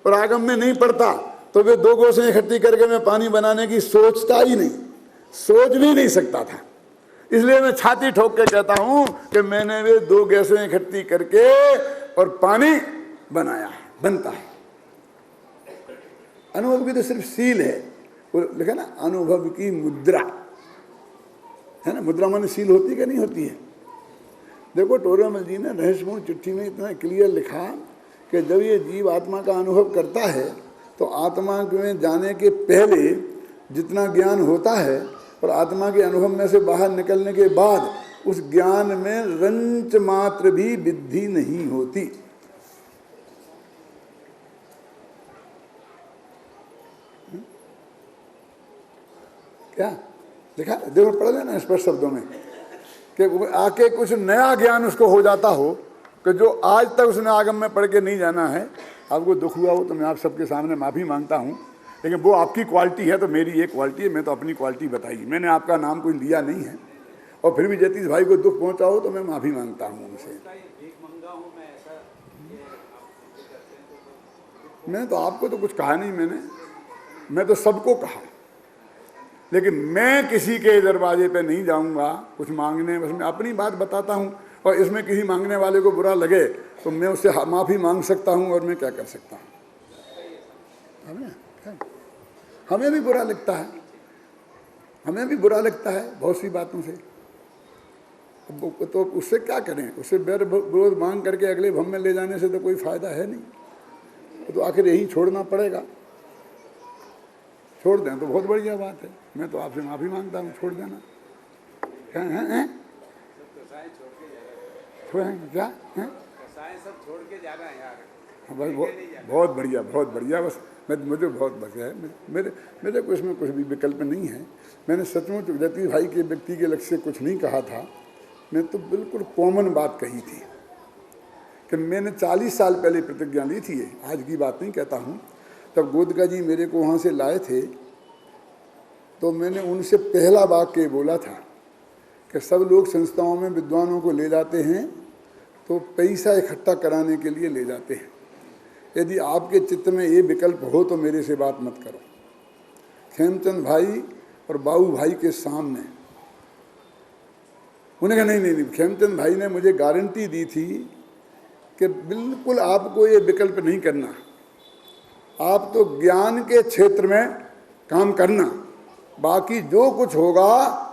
और आगम में नहीं पढ़ता, तो वे 2 गोसें इकट्ठी करके मैं पानी बनाने की सोचता ही नहीं, सोच भी नहीं सकता था। इसलिए मैं छाती ठोक के कहता हूं कि मैंने वे 2 गैसें इकट्ठी करके और पानी बनाया है, बनता है। अनुभव की तो सिर्फ सील है, वो लिखा ना, अनुभव की मुद्रा, है ना। मुद्रा माने सील होती है कि नहीं होती है? देखो टोरामल जी ने रहस्यपूर्ण चिट्ठी में इतना क्लियर लिखा कि जब ये जीव आत्मा का अनुभव करता है तो आत्मा में जाने के पहले जितना ज्ञान होता है और आत्मा के अनुभव में से बाहर निकलने के बाद उस ज्ञान में रंच मात्र भी विद्धि नहीं होती। क्या देखा, देखो पढ़ लेना स्पष्ट शब्दों में कि आके कुछ नया ज्ञान उसको हो जाता हो कि जो आज तक उसने आगम में पढ़ के नहीं जाना है। आपको दुख हुआ हो तो मैं आप सबके सामने माफ़ी मांगता हूँ, लेकिन वो आपकी क्वालिटी है तो मेरी ये क्वालिटी है। मैं तो अपनी क्वालिटी बताई, मैंने आपका नाम कोई लिया नहीं है, और फिर भी जतीश भाई को दुख पहुँचा हो तो मैं माफ़ी मांगता हूँ उनसे। मैंने तो आपको तो कुछ कहा नहीं, मैं तो सबको कहा, लेकिन मैं किसी के दरवाजे पे नहीं जाऊंगा कुछ मांगने। बस मैं अपनी बात बताता हूँ, और इसमें किसी मांगने वाले को बुरा लगे तो मैं उससे माफ़ी मांग सकता हूँ, और मैं क्या कर सकता हूँ। हमें भी बुरा लगता है, हमें भी बुरा लगता है बहुत सी बातों से। तो उससे क्या करें, उससे बैर विरोध मांग करके अगले भव में ले जाने से तो कोई फायदा है नहीं। तो आखिर यही छोड़ना पड़ेगा। छोड़ दें तो बहुत बढ़िया बात है। मैं तो आपसे माफ़ी मांगता हूँ, छोड़ देना। क्या हैं? सब छोड़ के जाना है यार। भाई बहुत बढ़िया, बहुत बढ़िया। बस मुझे बहुत बस है, मेरे को इसमें कुछ भी विकल्प नहीं है। मैंने सचमुच जतीश भाई के व्यक्ति के लक्ष्य से कुछ नहीं कहा था, मैं तो बिल्कुल कॉमन बात कही थी कि मैंने 40 साल पहले प्रतिज्ञा ली थी, आज की बात नहीं कहता हूँ। तब गोदका जी मेरे को वहाँ से लाए थे, तो मैंने उनसे पहला वाक्य बोला था कि सब लोग संस्थाओं में विद्वानों को ले जाते हैं तो पैसा इकट्ठा कराने के लिए ले जाते हैं। यदि आपके चित्त में ये विकल्प हो तो मेरे से बात मत करो। खेमचंद भाई और बाबू भाई के सामने उन्हें कहा नहीं, खेमचंद भाई ने मुझे गारंटी दी थी कि बिल्कुल आपको ये विकल्प नहीं करना, आप तो ज्ञान के क्षेत्र में काम करना, बाकी जो कुछ होगा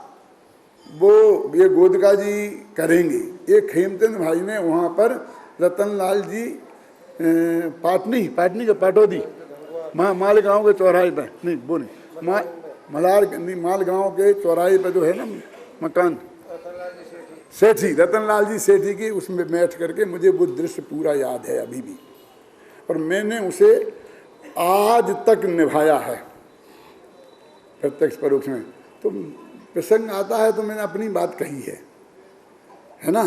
वो ये गोदका जी करेंगे। ये खेमचंद भाई ने वहाँ पर रतनलाल जी पाटनी का पाटोदी मालगांव के चौराहे पे, नहीं वो नहीं मलार नहीं, मालगांव के चौराहे पे जो है ना मकान, सेठी रतनलाल जी सेठी की, उसमें बैठ करके मुझे वो दृश्य पूरा याद है अभी भी, और मैंने उसे आज तक निभाया है प्रत्यक्ष परोक्ष में। तो प्रसंग आता है तो मैंने अपनी बात कही है ना।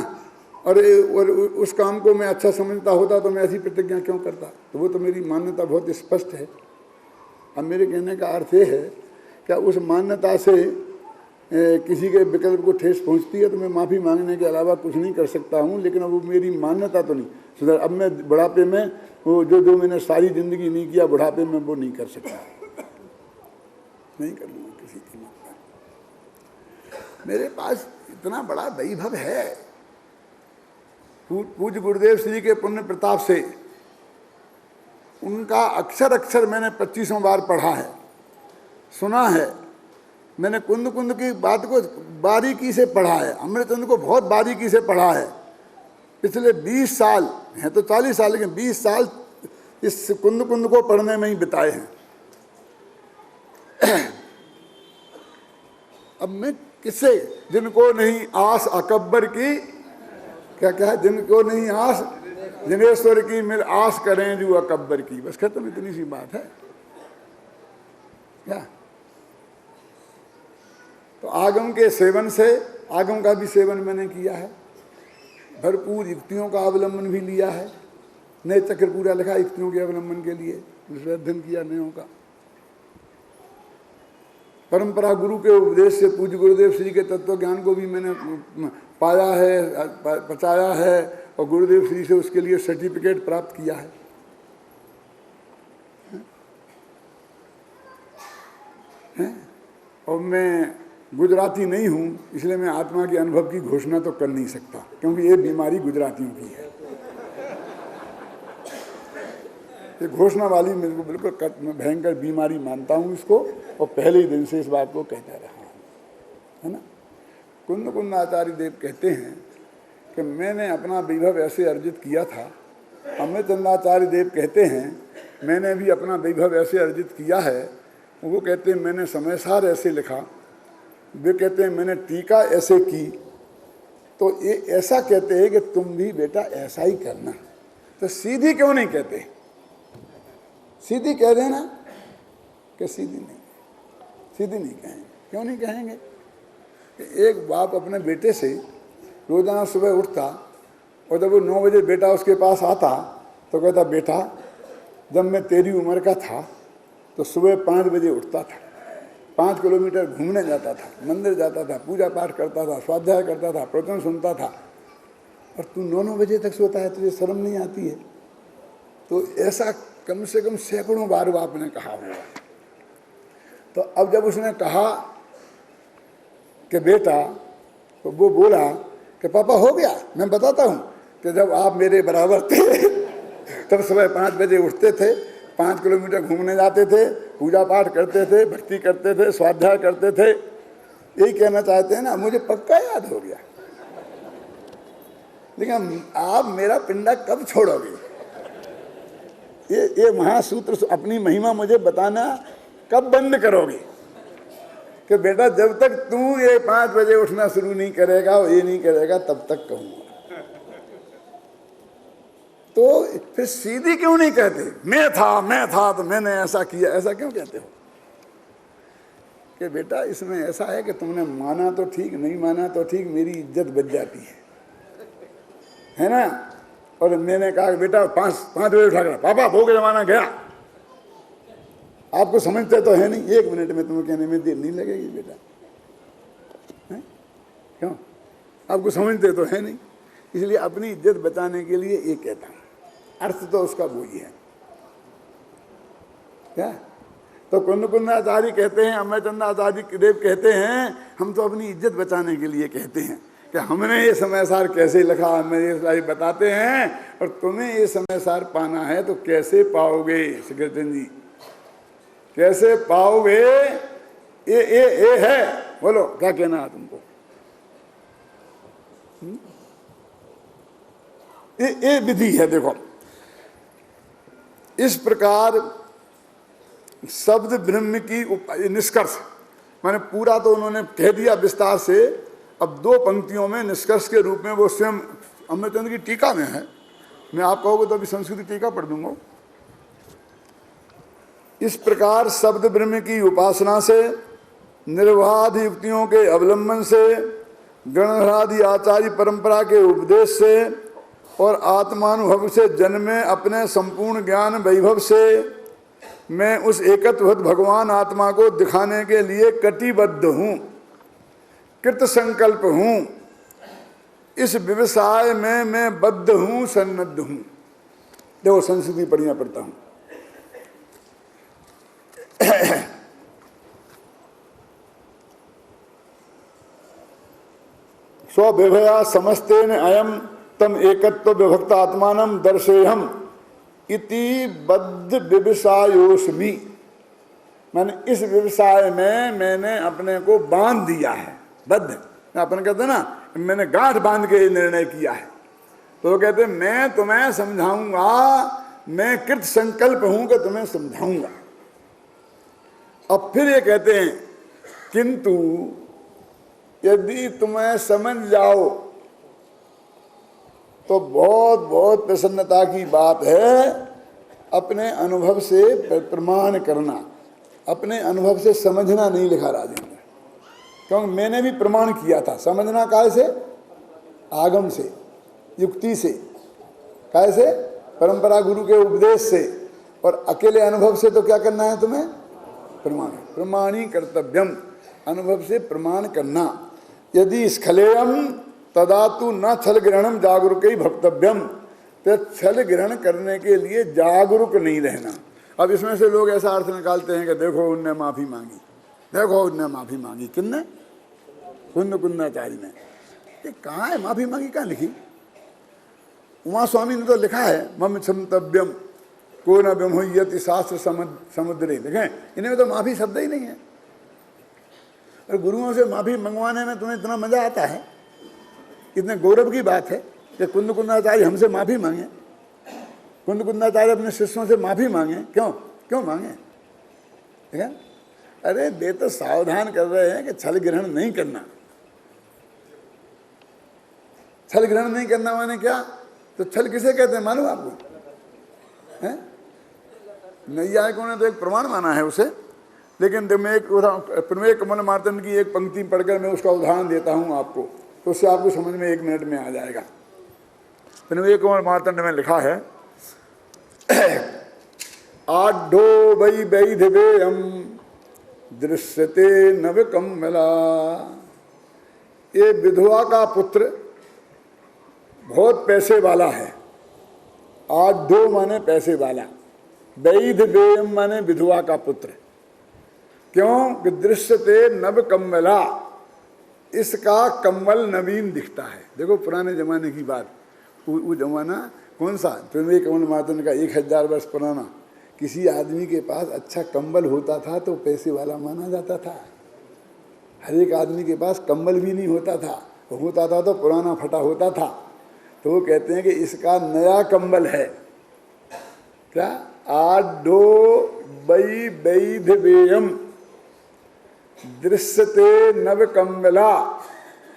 और उस काम को मैं अच्छा समझता होता तो मैं ऐसी प्रतिज्ञा क्यों करता। तो वो तो मेरी मान्यता बहुत स्पष्ट है। अब मेरे कहने का अर्थ ये है क्या उस मान्यता से किसी के विकल्प को ठेस पहुंचती है तो मैं माफ़ी मांगने के अलावा कुछ नहीं कर सकता हूं, लेकिन अब वो मेरी मान्यता तो नहीं सुधर। अब मैं बुढ़ापे में वो जो मैंने सारी जिंदगी नहीं किया, बुढ़ापे में वो नहीं कर सकता, नहीं कर लूँगा किसी की मत। मेरे पास इतना बड़ा वैभव है, पूज्य गुरुदेव श्री के पुण्य प्रताप से उनका अक्षर अक्षर मैंने 25 बार पढ़ा है, सुना है। मैंने कुंद कुंद की बात को बारीकी से पढ़ा है, अमृतचंद को बहुत बारीकी से पढ़ा है। पिछले 20 साल हैं तो 40 साल, लेकिन 20 साल इस कुंद कुंद को पढ़ने में ही बिताए हैं। अब मैं किससे, जिनको नहीं आस अकबर की, क्या क्या है, जिनको नहीं आस जिनेश्वर की मिल आस करें जो अकबर की, बस खत्म, इतनी सी बात है क्या। तो आगम के सेवन से, आगम का भी सेवन मैंने किया है, भरपूर युक्तियों का अवलंबन भी लिया है। नए चक्र पूरा लिखा युक्तियों के अवलंबन के लिए, दूसरे अध्ययन किया नयों का। परंपरा गुरु के उपदेश से पूज्य गुरुदेव श्री के तत्व ज्ञान को भी मैंने पाया है, पचाया है, और गुरुदेव श्री से उसके लिए सर्टिफिकेट प्राप्त किया है। और मैं गुजराती नहीं हूँ, इसलिए मैं आत्मा के अनुभव की घोषणा तो कर नहीं सकता, क्योंकि ये बीमारी गुजरातियों की है। ये घोषणा वाली मेरे को बिल्कुल भयंकर बीमारी मानता हूँ इसको, और पहले ही दिन से इस बात को कहता रहा हूँ, है ना। कुंद कुंद आचार्य देव कहते हैं कि मैंने अपना वैभव ऐसे अर्जित किया था। अमृतचंदाचार्य देव कहते हैं मैंने भी अपना वैभव ऐसे अर्जित किया है। वो कहते हैं मैंने समय सार ऐसे लिखा वे कहते हैं मैंने टीका ऐसे की, तो ये ऐसा कहते हैं कि तुम भी बेटा ऐसा ही करना। तो सीधी क्यों नहीं कहते? सीधी कह देना कि सीधी नहीं कहेंगे। क्यों नहीं कहेंगे? एक बाप अपने बेटे से रोजाना सुबह उठता और जब वो 9 बजे बेटा उसके पास आता तो कहता, बेटा जब मैं तेरी उम्र का था तो सुबह 5 बजे उठता था, 5 किलोमीटर घूमने जाता था, मंदिर जाता था, पूजा पाठ करता था, स्वाध्याय करता था, प्रवचन सुनता था, और तू 9 बजे तक सोता है, तुझे शर्म नहीं आती है? तो ऐसा कम से कम सैकड़ों बार बाप ने कहा होगा। तो अब जब उसने कहा कि बेटा, तो वो बोला कि पापा हो गया। मैं बताता हूँ कि जब आप मेरे बराबर थे तब सुबह 5 बजे उठते थे, 5 किलोमीटर घूमने जाते थे, पूजा पाठ करते थे, भक्ति करते थे, स्वाध्याय करते थे। यही कहना चाहते हैं ना? मुझे पक्का याद हो गया, लेकिन आप मेरा पिंडा कब छोड़ोगे? ये महासूत्र अपनी महिमा मुझे बताना कब बंद करोगे? कि बेटा जब तक तू ये 5 बजे उठना शुरू नहीं करेगा और ये नहीं करेगा तब तक कहूंगा। तो फिर सीधी क्यों नहीं कहते? मैं था तो मैंने ऐसा किया, ऐसा क्यों कहते हो? कि बेटा इसमें ऐसा है कि तुमने माना तो ठीक, नहीं माना तो ठीक, मेरी इज्जत बच जाती है ना? और मैंने कहा बेटा 5 बजे उठा कर, पापा भोग जमाना गया। आपको समझते तो है नहीं, 1 मिनट में तुम्हें कहने में देर नहीं लगेगी बेटा, है? क्यों? आपको समझते तो है नहीं, इसलिए अपनी इज्जत बचाने के लिए ये कहता हूं। अर्थ तो उसका वो ही है क्या? तो कुंद आचार्य कहते हैं, अमरचंद आचार्य देव कहते हैं, हम तो अपनी इज्जत बचाने के लिए कहते हैं कि हमने ये समयसार कैसे लिखा, हमें ये बताते हैं, और तुम्हें ये समयसार पाना है तो कैसे पाओगे श्रीकृष्ण जी? कैसे पाओगे? ये है, बोलो क्या कहना है तुमको? ये विधि है। देखो इस प्रकार शब्द ब्रह्म की निष्कर्ष, माने पूरा तो उन्होंने कह दिया विस्तार से, अब 2 पंक्तियों में निष्कर्ष के रूप में वो स्वयं अमरचंद की टीका में है। मैं आप कहोगे तो अभी संस्कृत टीका पढ़ दूंगा। इस प्रकार शब्द ब्रह्म की उपासना से, निर्वाध युक्तियों के अवलंबन से, गणरादि आचार्य परंपरा के उपदेश से और आत्मानुभव से जन्मे अपने संपूर्ण ज्ञान वैभव से मैं उस एकत्ववत भगवान आत्मा को दिखाने के लिए कटिबद्ध हूँ, कृत संकल्प हूँ। इस व्यवसाय में मैं बद्ध हूँ, सन्नद्ध हूँ। देखो संस्कृति पढ़िया पढ़ता हूँ। स्वविभया समस्तेन अयम तम एकत्व विभक्त आत्मानम दर्शेयम इति बद्ध व्यवसायोस्मि। मैंने इस व्यवसाय में मैंने अपने को बांध दिया है। बद्ध अपन कहते हैं ना, मैंने गांठ बांध के निर्णय किया है। तो वो कहते हैं मैं तुम्हें समझाऊंगा, मैं कृत संकल्प हूं कि तुम्हें समझाऊंगा। अब फिर ये कहते हैं किंतु यदि तुम्हें समझ जाओ तो बहुत बहुत प्रसन्नता की बात है अपने अनुभव से प्रमाण करना, अपने अनुभव से समझना नहीं लिखा राजेंद्र, क्योंकि मैंने भी प्रमाण किया था। समझना काय से? आगम से, युक्ति से, काय से? परंपरा गुरु के उपदेश से, और अकेले अनुभव से तो क्या करना है तुम्हें? प्रमाण। प्रमाणी कर्तव्यम, अनुभव से प्रमाण करना। यदि स्खलेयम तदा तु न छल ग्रहणम जागरूक ही भक्तव्यम, तो छल ग्रहण करने के लिए जागरूक नहीं रहना। अब इसमें से लोग ऐसा अर्थ निकालते हैं कि देखो उनने माफी मांगी, देखो उनने माफी मांगी। किसने? कुंदाचार्य ने। ये कहाँ है माफी मांगी? कहाँ लिखी? उमा स्वामी ने तो लिखा है मम क्षमतव्यम को न ब्रह्मयति शास्त्र समुद्रे। देखें इनमें तो माफी शब्द ही नहीं है। और गुरुओं से माफी मंगवाने में तुम्हें इतना मजा आता है, कितने गौरव की बात है कि कुंदाचार्य हमसे माफी मांगे, कुंदाचार्य अपने शिष्यों से माफी मांगे। क्यों मांगे? ठीक है, अरे वे तो सावधान कर रहे हैं कि छल ग्रहण नहीं करना। छल ग्रहण नहीं करना माने क्या? तो छल किसे कहते हैं मालूम आपको? हैं? नैयायिकों ने तो एक प्रमाण माना है उसे, लेकिन मैं एक प्रमेय कमल मार्तंड की एक पंक्ति पढ़कर मैं उसका उदाहरण देता हूं आपको, तो उससे आपको समझ में 1 मिनट में आ जाएगा। प्रमेय कमल मार्तंड में लिखा है, आढ्यो वै वैधवेयम दृश्यते नव कमला। ये विधवा का पुत्र बहुत पैसे वाला है। आढ्यो माने पैसे वाला, वैधवेयम माने विधवा का पुत्र। क्यों कि दृश्यते नव कमला, इसका कम्बल नवीन दिखता है। देखो पुराने जमाने की बात, वो जमाना कौन सा? प्रमेय कमल मार्तंड का 1000 वर्ष पुराना। किसी आदमी के पास अच्छा कंबल होता था तो पैसे वाला माना जाता था। हर एक आदमी के पास कंबल भी नहीं होता था, होता था तो पुराना फटा होता था। तो वो कहते हैं कि इसका नया कंबल है। क्या? आढ्यो वै वैधवेयम दृश्यते नव कमला।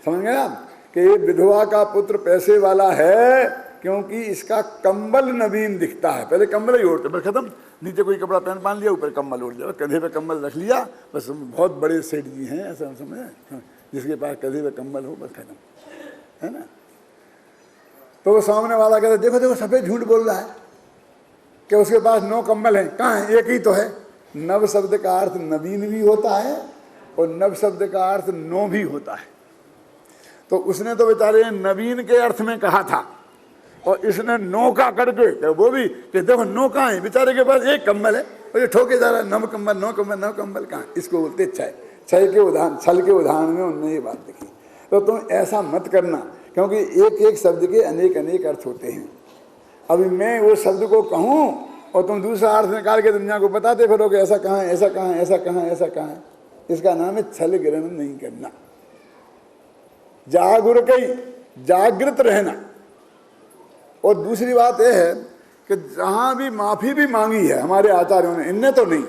समझ गए आप कि ये विधवा का पुत्र पैसे वाला है क्योंकि इसका कंबल नवीन दिखता है। पहले कंबल ही ओढ़ते, बस खत्म। नीचे कोई कपड़ा पहन लिया, ऊपर कंबल ओढ़ लिया, कंधे पे कंबल रख लिया, बस। बहुत बड़े सेठ जी हैं ऐसा समझे, जिसके पास कंधे पे कंबल हो, बस खत्म, है ना। तो वो सामने वाला कहता देखो देखो सफेद झूठ बोल रहा है कि उसके पास 9 कंबल हैं। कहाँ है? एक ही तो है। नव शब्द का अर्थ नवीन भी होता है और नव शब्द का अर्थ नो भी होता है। तो उसने तो बेचारे नवीन के अर्थ में कहा था और इसने नो का करके, तो वो भी कि देखो नो कहाँ है, बेचारे के पास एक कंबल है और ये ठोके जा रहा है, नव कंबल, 9 कंबल, 9 कंबल कहाँ? इसको बोलते छल। छल के उदाहरण, छल के उदाहरण में उन्होंने ये बात लिखी। तो तुम ऐसा मत करना, क्योंकि एक एक शब्द के अनेक अनेक अर्थ होते हैं। अभी मैं वो शब्द को कहूँ और तुम दूसरा अर्थ निकाल के दुनिया को बताते फिरोगे ऐसा कहाँ है, ऐसा कहाँ है, ऐसा कहाँ है, ऐसा कहाँ है। इसका नाम है छल ग्रहण नहीं करना। जागृत रहना। और दूसरी बात यह है कि जहाँ भी माफ़ी भी मांगी है हमारे आचार्यों ने, इनने तो नहीं,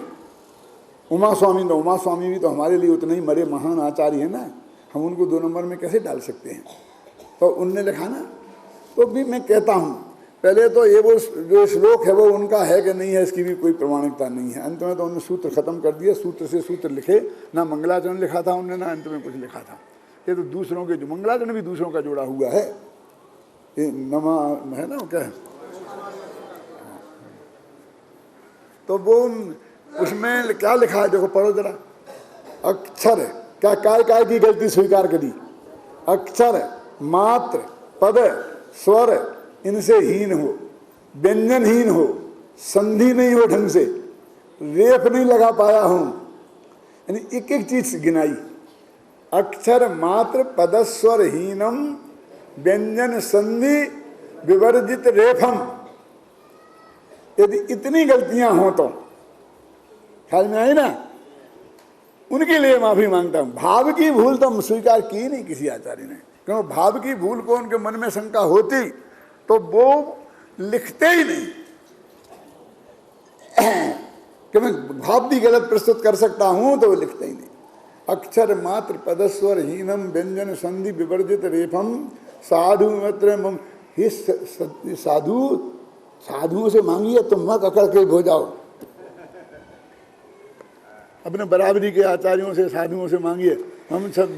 उमा स्वामी भी तो हमारे लिए उतने ही मरे महान आचार्य है ना, हम उनको 2 नंबर में कैसे डाल सकते हैं। तो उनने लिखा ना, तो भी मैं कहता हूँ पहले तो ये वो जो श्लोक है वो उनका है कि नहीं है, इसकी भी कोई प्रमाणिकता नहीं है। अंत में तो उन्होंने सूत्र खत्म कर दिया, सूत्र से सूत्र लिखे, ना मंगलाचरण लिखा था उन्होंने, ना अंत में कुछ लिखा था। ये तो दूसरों के, जो मंगलाचरण भी दूसरों का जोड़ा हुआ है, ये नमा है ना, क्या है। तो वो उसमें क्या लिखा है देखो, पढ़ो जरा। अक्षर क्या काय की गलती स्वीकार करी। अक्षर मात्र पद स्वर इनसे हीन हो, व्यंजनहीन हो, संधि नहीं हो ढंग से, रेफ नहीं लगा पाया हूं, यानी एक एक चीज गिनाई। अक्षर मात्र पदस्वर हीनम व्यंजन संधि विवर्जित रेफम। यदि इतनी गलतियां हो तो ख्याल में आई ना, उनके लिए माफी मांगता हूं। भाव की भूल तो स्वीकार की नहीं किसी आचार्य ने, क्यों? भाव की भूल को उनके मन में शंका होती तो वो लिखते ही नहीं कि मैं भाव भी गलत प्रस्तुत कर सकता हूं, तो वो लिखते ही नहीं। अक्षर मात्र पदस्वर हीनम व्यंजन संधि विवर्जित रेफम साधु मित्र। साधुओं से मांगिए तुम मत अकड़ के हो जाओ, अपने बराबरी के आचार्यों से, साधुओं से मांगिए। हम शब्द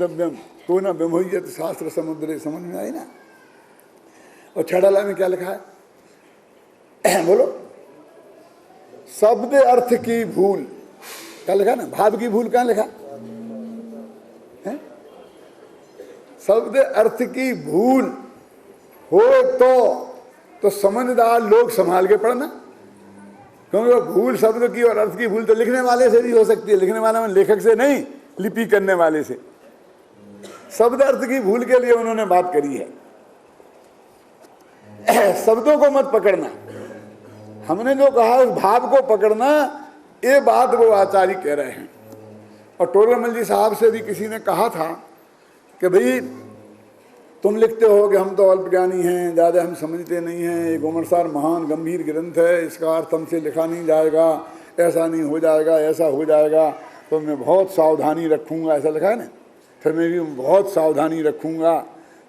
को न ब्रह्मोयत शास्त्र समुद्र। समझ में आई ना। और छड़ाला में क्या लिखा है बोलो? शब्द अर्थ की भूल, क्या लिखा ना? भाव की भूल कहाँ लिखा है? शब्द अर्थ की भूल हो तो समझदार लोग संभाल के पढ़ना, क्योंकि भूल शब्द की और अर्थ की भूल तो लिखने वाले से भी हो सकती है। लिखने वाले में लेखक से नहीं, लिपि करने वाले से। शब्द अर्थ की भूल के लिए उन्होंने बात करी है। शब्दों को मत पकड़ना, हमने जो कहा उस भाव को पकड़ना, ये बात वो आचार्य कह रहे हैं। और टोडरमल जी साहब से भी किसी ने कहा था कि भाई तुम लिखते हो कि हम तो अल्पज्ञानी हैं, ज़्यादा हम समझते नहीं हैं, ये गोमरसार महान गंभीर ग्रंथ है, इसका अर्थ हमसे लिखा नहीं जाएगा, ऐसा नहीं हो जाएगा, ऐसा हो जाएगा। तो मैं बहुत सावधानी रखूंगा, ऐसा लिखा है ना, फिर मैं भी बहुत सावधानी रखूंगा।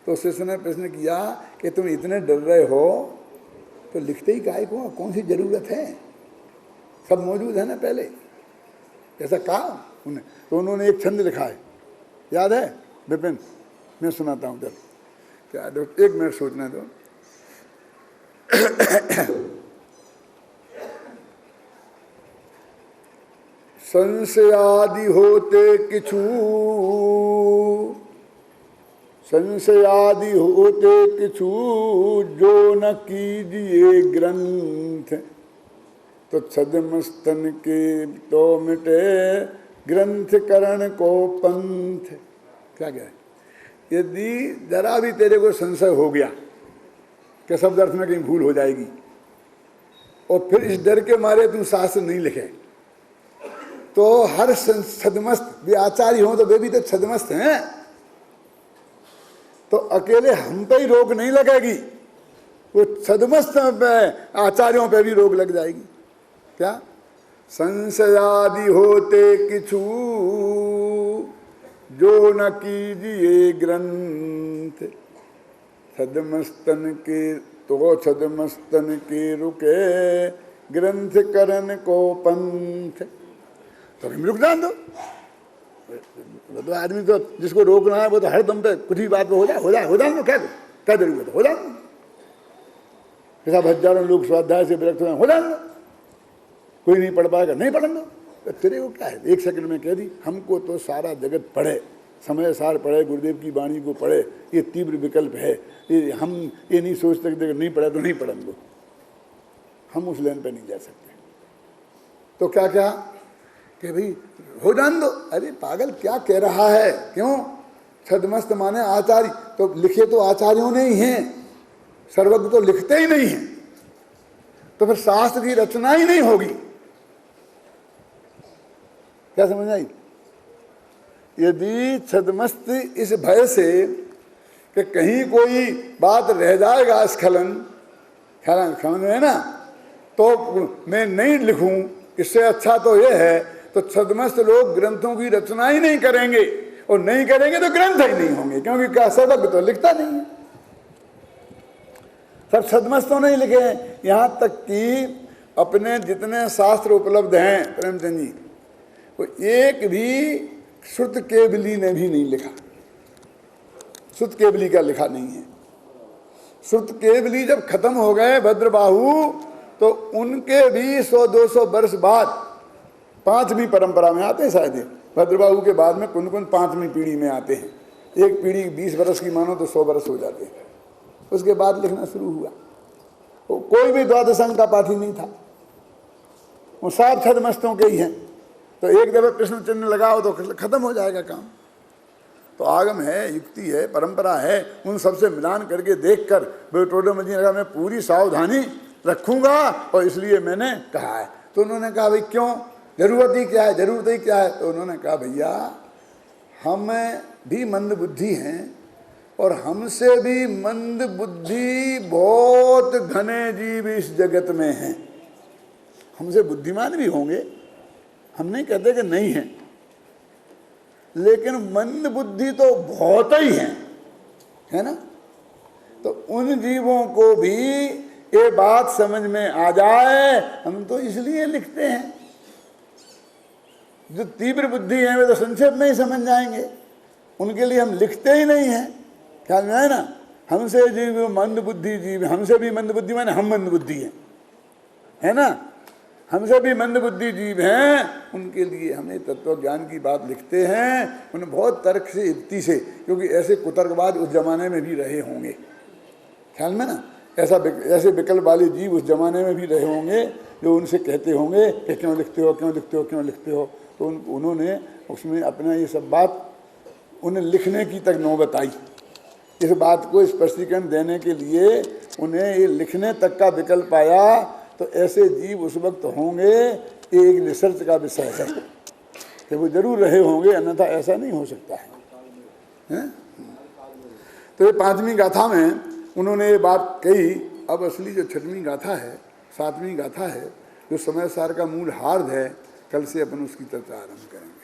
तो शिष्य ने प्रश्न किया कि तुम इतने डर रहे हो तो लिखते ही काहे को, कौन सी जरूरत है, सब मौजूद है ना पहले, ऐसा कहा उन्हें। तो उन्होंने एक छंद लिखा है, याद है विपिन? मैं सुनाता हूँ, चल क्या, एक मिनट सोचने दो। संशयादि होते किछु, संशयादि होते किछु, जो न कीजिए ग्रंथ, तो छद्मस्तन के तो मिटे, ग्रंथ करण को पंथ। क्या कह, यदि जरा भी तेरे को संशय हो गया कि शब्द अर्थ में कहीं भूल हो जाएगी, और फिर इस डर के मारे तुम शास्त्र नहीं लिखे, तो हर छद्मस्त भी आचार्य हो तो वे भी तो छद्मस्त हैं, तो अकेले हम पे ही रोक नहीं लगेगी, वो छद्मस्त आचार्यों पे भी रोक लग जाएगी। क्या? संशयादि होते किछु, जो न कीजिए ग्रंथ, छद्मस्तन के तो छद्मस्तन के रुके, ग्रंथ करण को पंथ। तो रुक जान दो, तो आदमी तो जिसको रोकना है वो तो हर दम पे कुछ भी बात पे हो जाए क्या जरूरत है, हो जाए। हजारों लोग स्वाध्याय से विरक्त हो जाए, कोई नहीं पढ़ पाएगा, नहीं पढ़ने दो, तेरे को क्या है, एक सेकंड में कह दी। हमको तो सारा जगत पढ़े, समय सार पढ़े, गुरुदेव की वाणी को पढ़े, ये तीव्र विकल्प है। ये हम ये नहीं सोच सकते नहीं पढ़ा तो नहीं पढ़ने दो, हम उस लाइन पे नहीं जा सकते। तो क्या क्या कि भाई हो जान दो। अरे पागल क्या कह रहा है, क्यों? छद्मस्त माने आचार्य, तो लिखे तो आचार्यों ने ही हैं, सर्वज्ञ तो लिखते ही नहीं हैं, तो फिर शास्त्र की रचना ही नहीं होगी। क्या समझ आई? यदि छद्मस्त इस भय से कि कहीं कोई बात रह जाएगा स्खलन, ख्याल है ना, तो मैं नहीं लिखूं, इससे अच्छा तो यह है, तो छद्मस्त लोग ग्रंथों की रचना ही नहीं करेंगे, और नहीं करेंगे तो ग्रंथ ही नहीं होंगे, क्योंकि क्या सर्वज्ञ तो लिखता नहीं है, सब छद्मस्तों ने ही लिखे हैं। यहां तक कि अपने जितने शास्त्र उपलब्ध हैं प्रेमचंद जी, वो एक भी श्रुत केवली ने भी नहीं लिखा, श्रुत केवली का लिखा नहीं है। श्रुत केवली जब खत्म हो गए भद्रबाहु, तो उनके भी 100-200 वर्ष बाद 5वीं परंपरा में आते हैं शायद, भद्रबाहु के बाद में कुन 5वीं पीढ़ी में आते हैं। एक पीढ़ी 20 वर्ष की मानो तो 100 वर्ष हो जाते हैं, उसके बाद लिखना शुरू हुआ। वो कोई भी द्वादशांग का पाठी नहीं था, वो सब छद्मस्तों के ही हैं। तो एक दफे प्रश्न चिन्ह लगाओ तो खत्म हो जाएगा काम। तो आगम है, युक्ति है, परंपरा है, उन सबसे मिलान करके देखकर बेटोडो मजी लगा मैं पूरी सावधानी रखूंगा, और इसलिए मैंने कहा है। तो उन्होंने कहा भाई क्यों, जरूरत ही क्या है, जरूरत ही क्या है? तो उन्होंने कहा भैया हम भी मंद बुद्धि हैं, और हमसे भी मंद बुद्धि बहुत घने जीव इस जगत में हैं। हमसे बुद्धिमान भी होंगे, हम नहीं कहते कि नहीं है, लेकिन मंद बुद्धि तो बहुत ही है ना। तो उन जीवों को भी ये बात समझ में आ जाए, हम तो इसलिए लिखते हैं। जो तीव्र बुद्धि है वे तो संक्षेप में ही समझ जाएंगे, उनके लिए हम लिखते ही नहीं हैं। ख्याल में है ना? हमसे जीव मंद बुद्धि जीव, हमसे भी मंद बुद्धि माने हम मंद बुद्धि हैं, है ना, हमसे भी मंद बुद्धि जीव हैं, उनके लिए हमें तत्व ज्ञान की बात लिखते हैं। उन्हें बहुत तर्क से, युक्ति से, क्योंकि ऐसे कुतर्कवाद उस जमाने में भी रहे होंगे, ख्याल में ना, ऐसे विकल्प वाले जीव उस जमाने में भी रहे होंगे, जो उनसे कहते होंगे कि क्यों लिखते हो, क्यों लिखते हो, क्यों लिखते हो। तो उन्होंने उसमें अपना ये सब बात उन्हें लिखने की तक नौबत आई। इस बात को स्पष्टीकरण देने के लिए उन्हें ये लिखने तक का विकल्प आया। तो ऐसे जीव उस वक्त होंगे, ये एक रिसर्च का विषय है कि वो जरूर रहे होंगे, अन्यथा ऐसा नहीं हो सकता है? तो ये 5वीं गाथा में उन्होंने ये बात कही। अब असली जो 6वीं गाथा है, 7वीं गाथा है, जो समय सार का मूल हार्द है, कल से अपन उसकी चर्चा आरंभ करेंगे।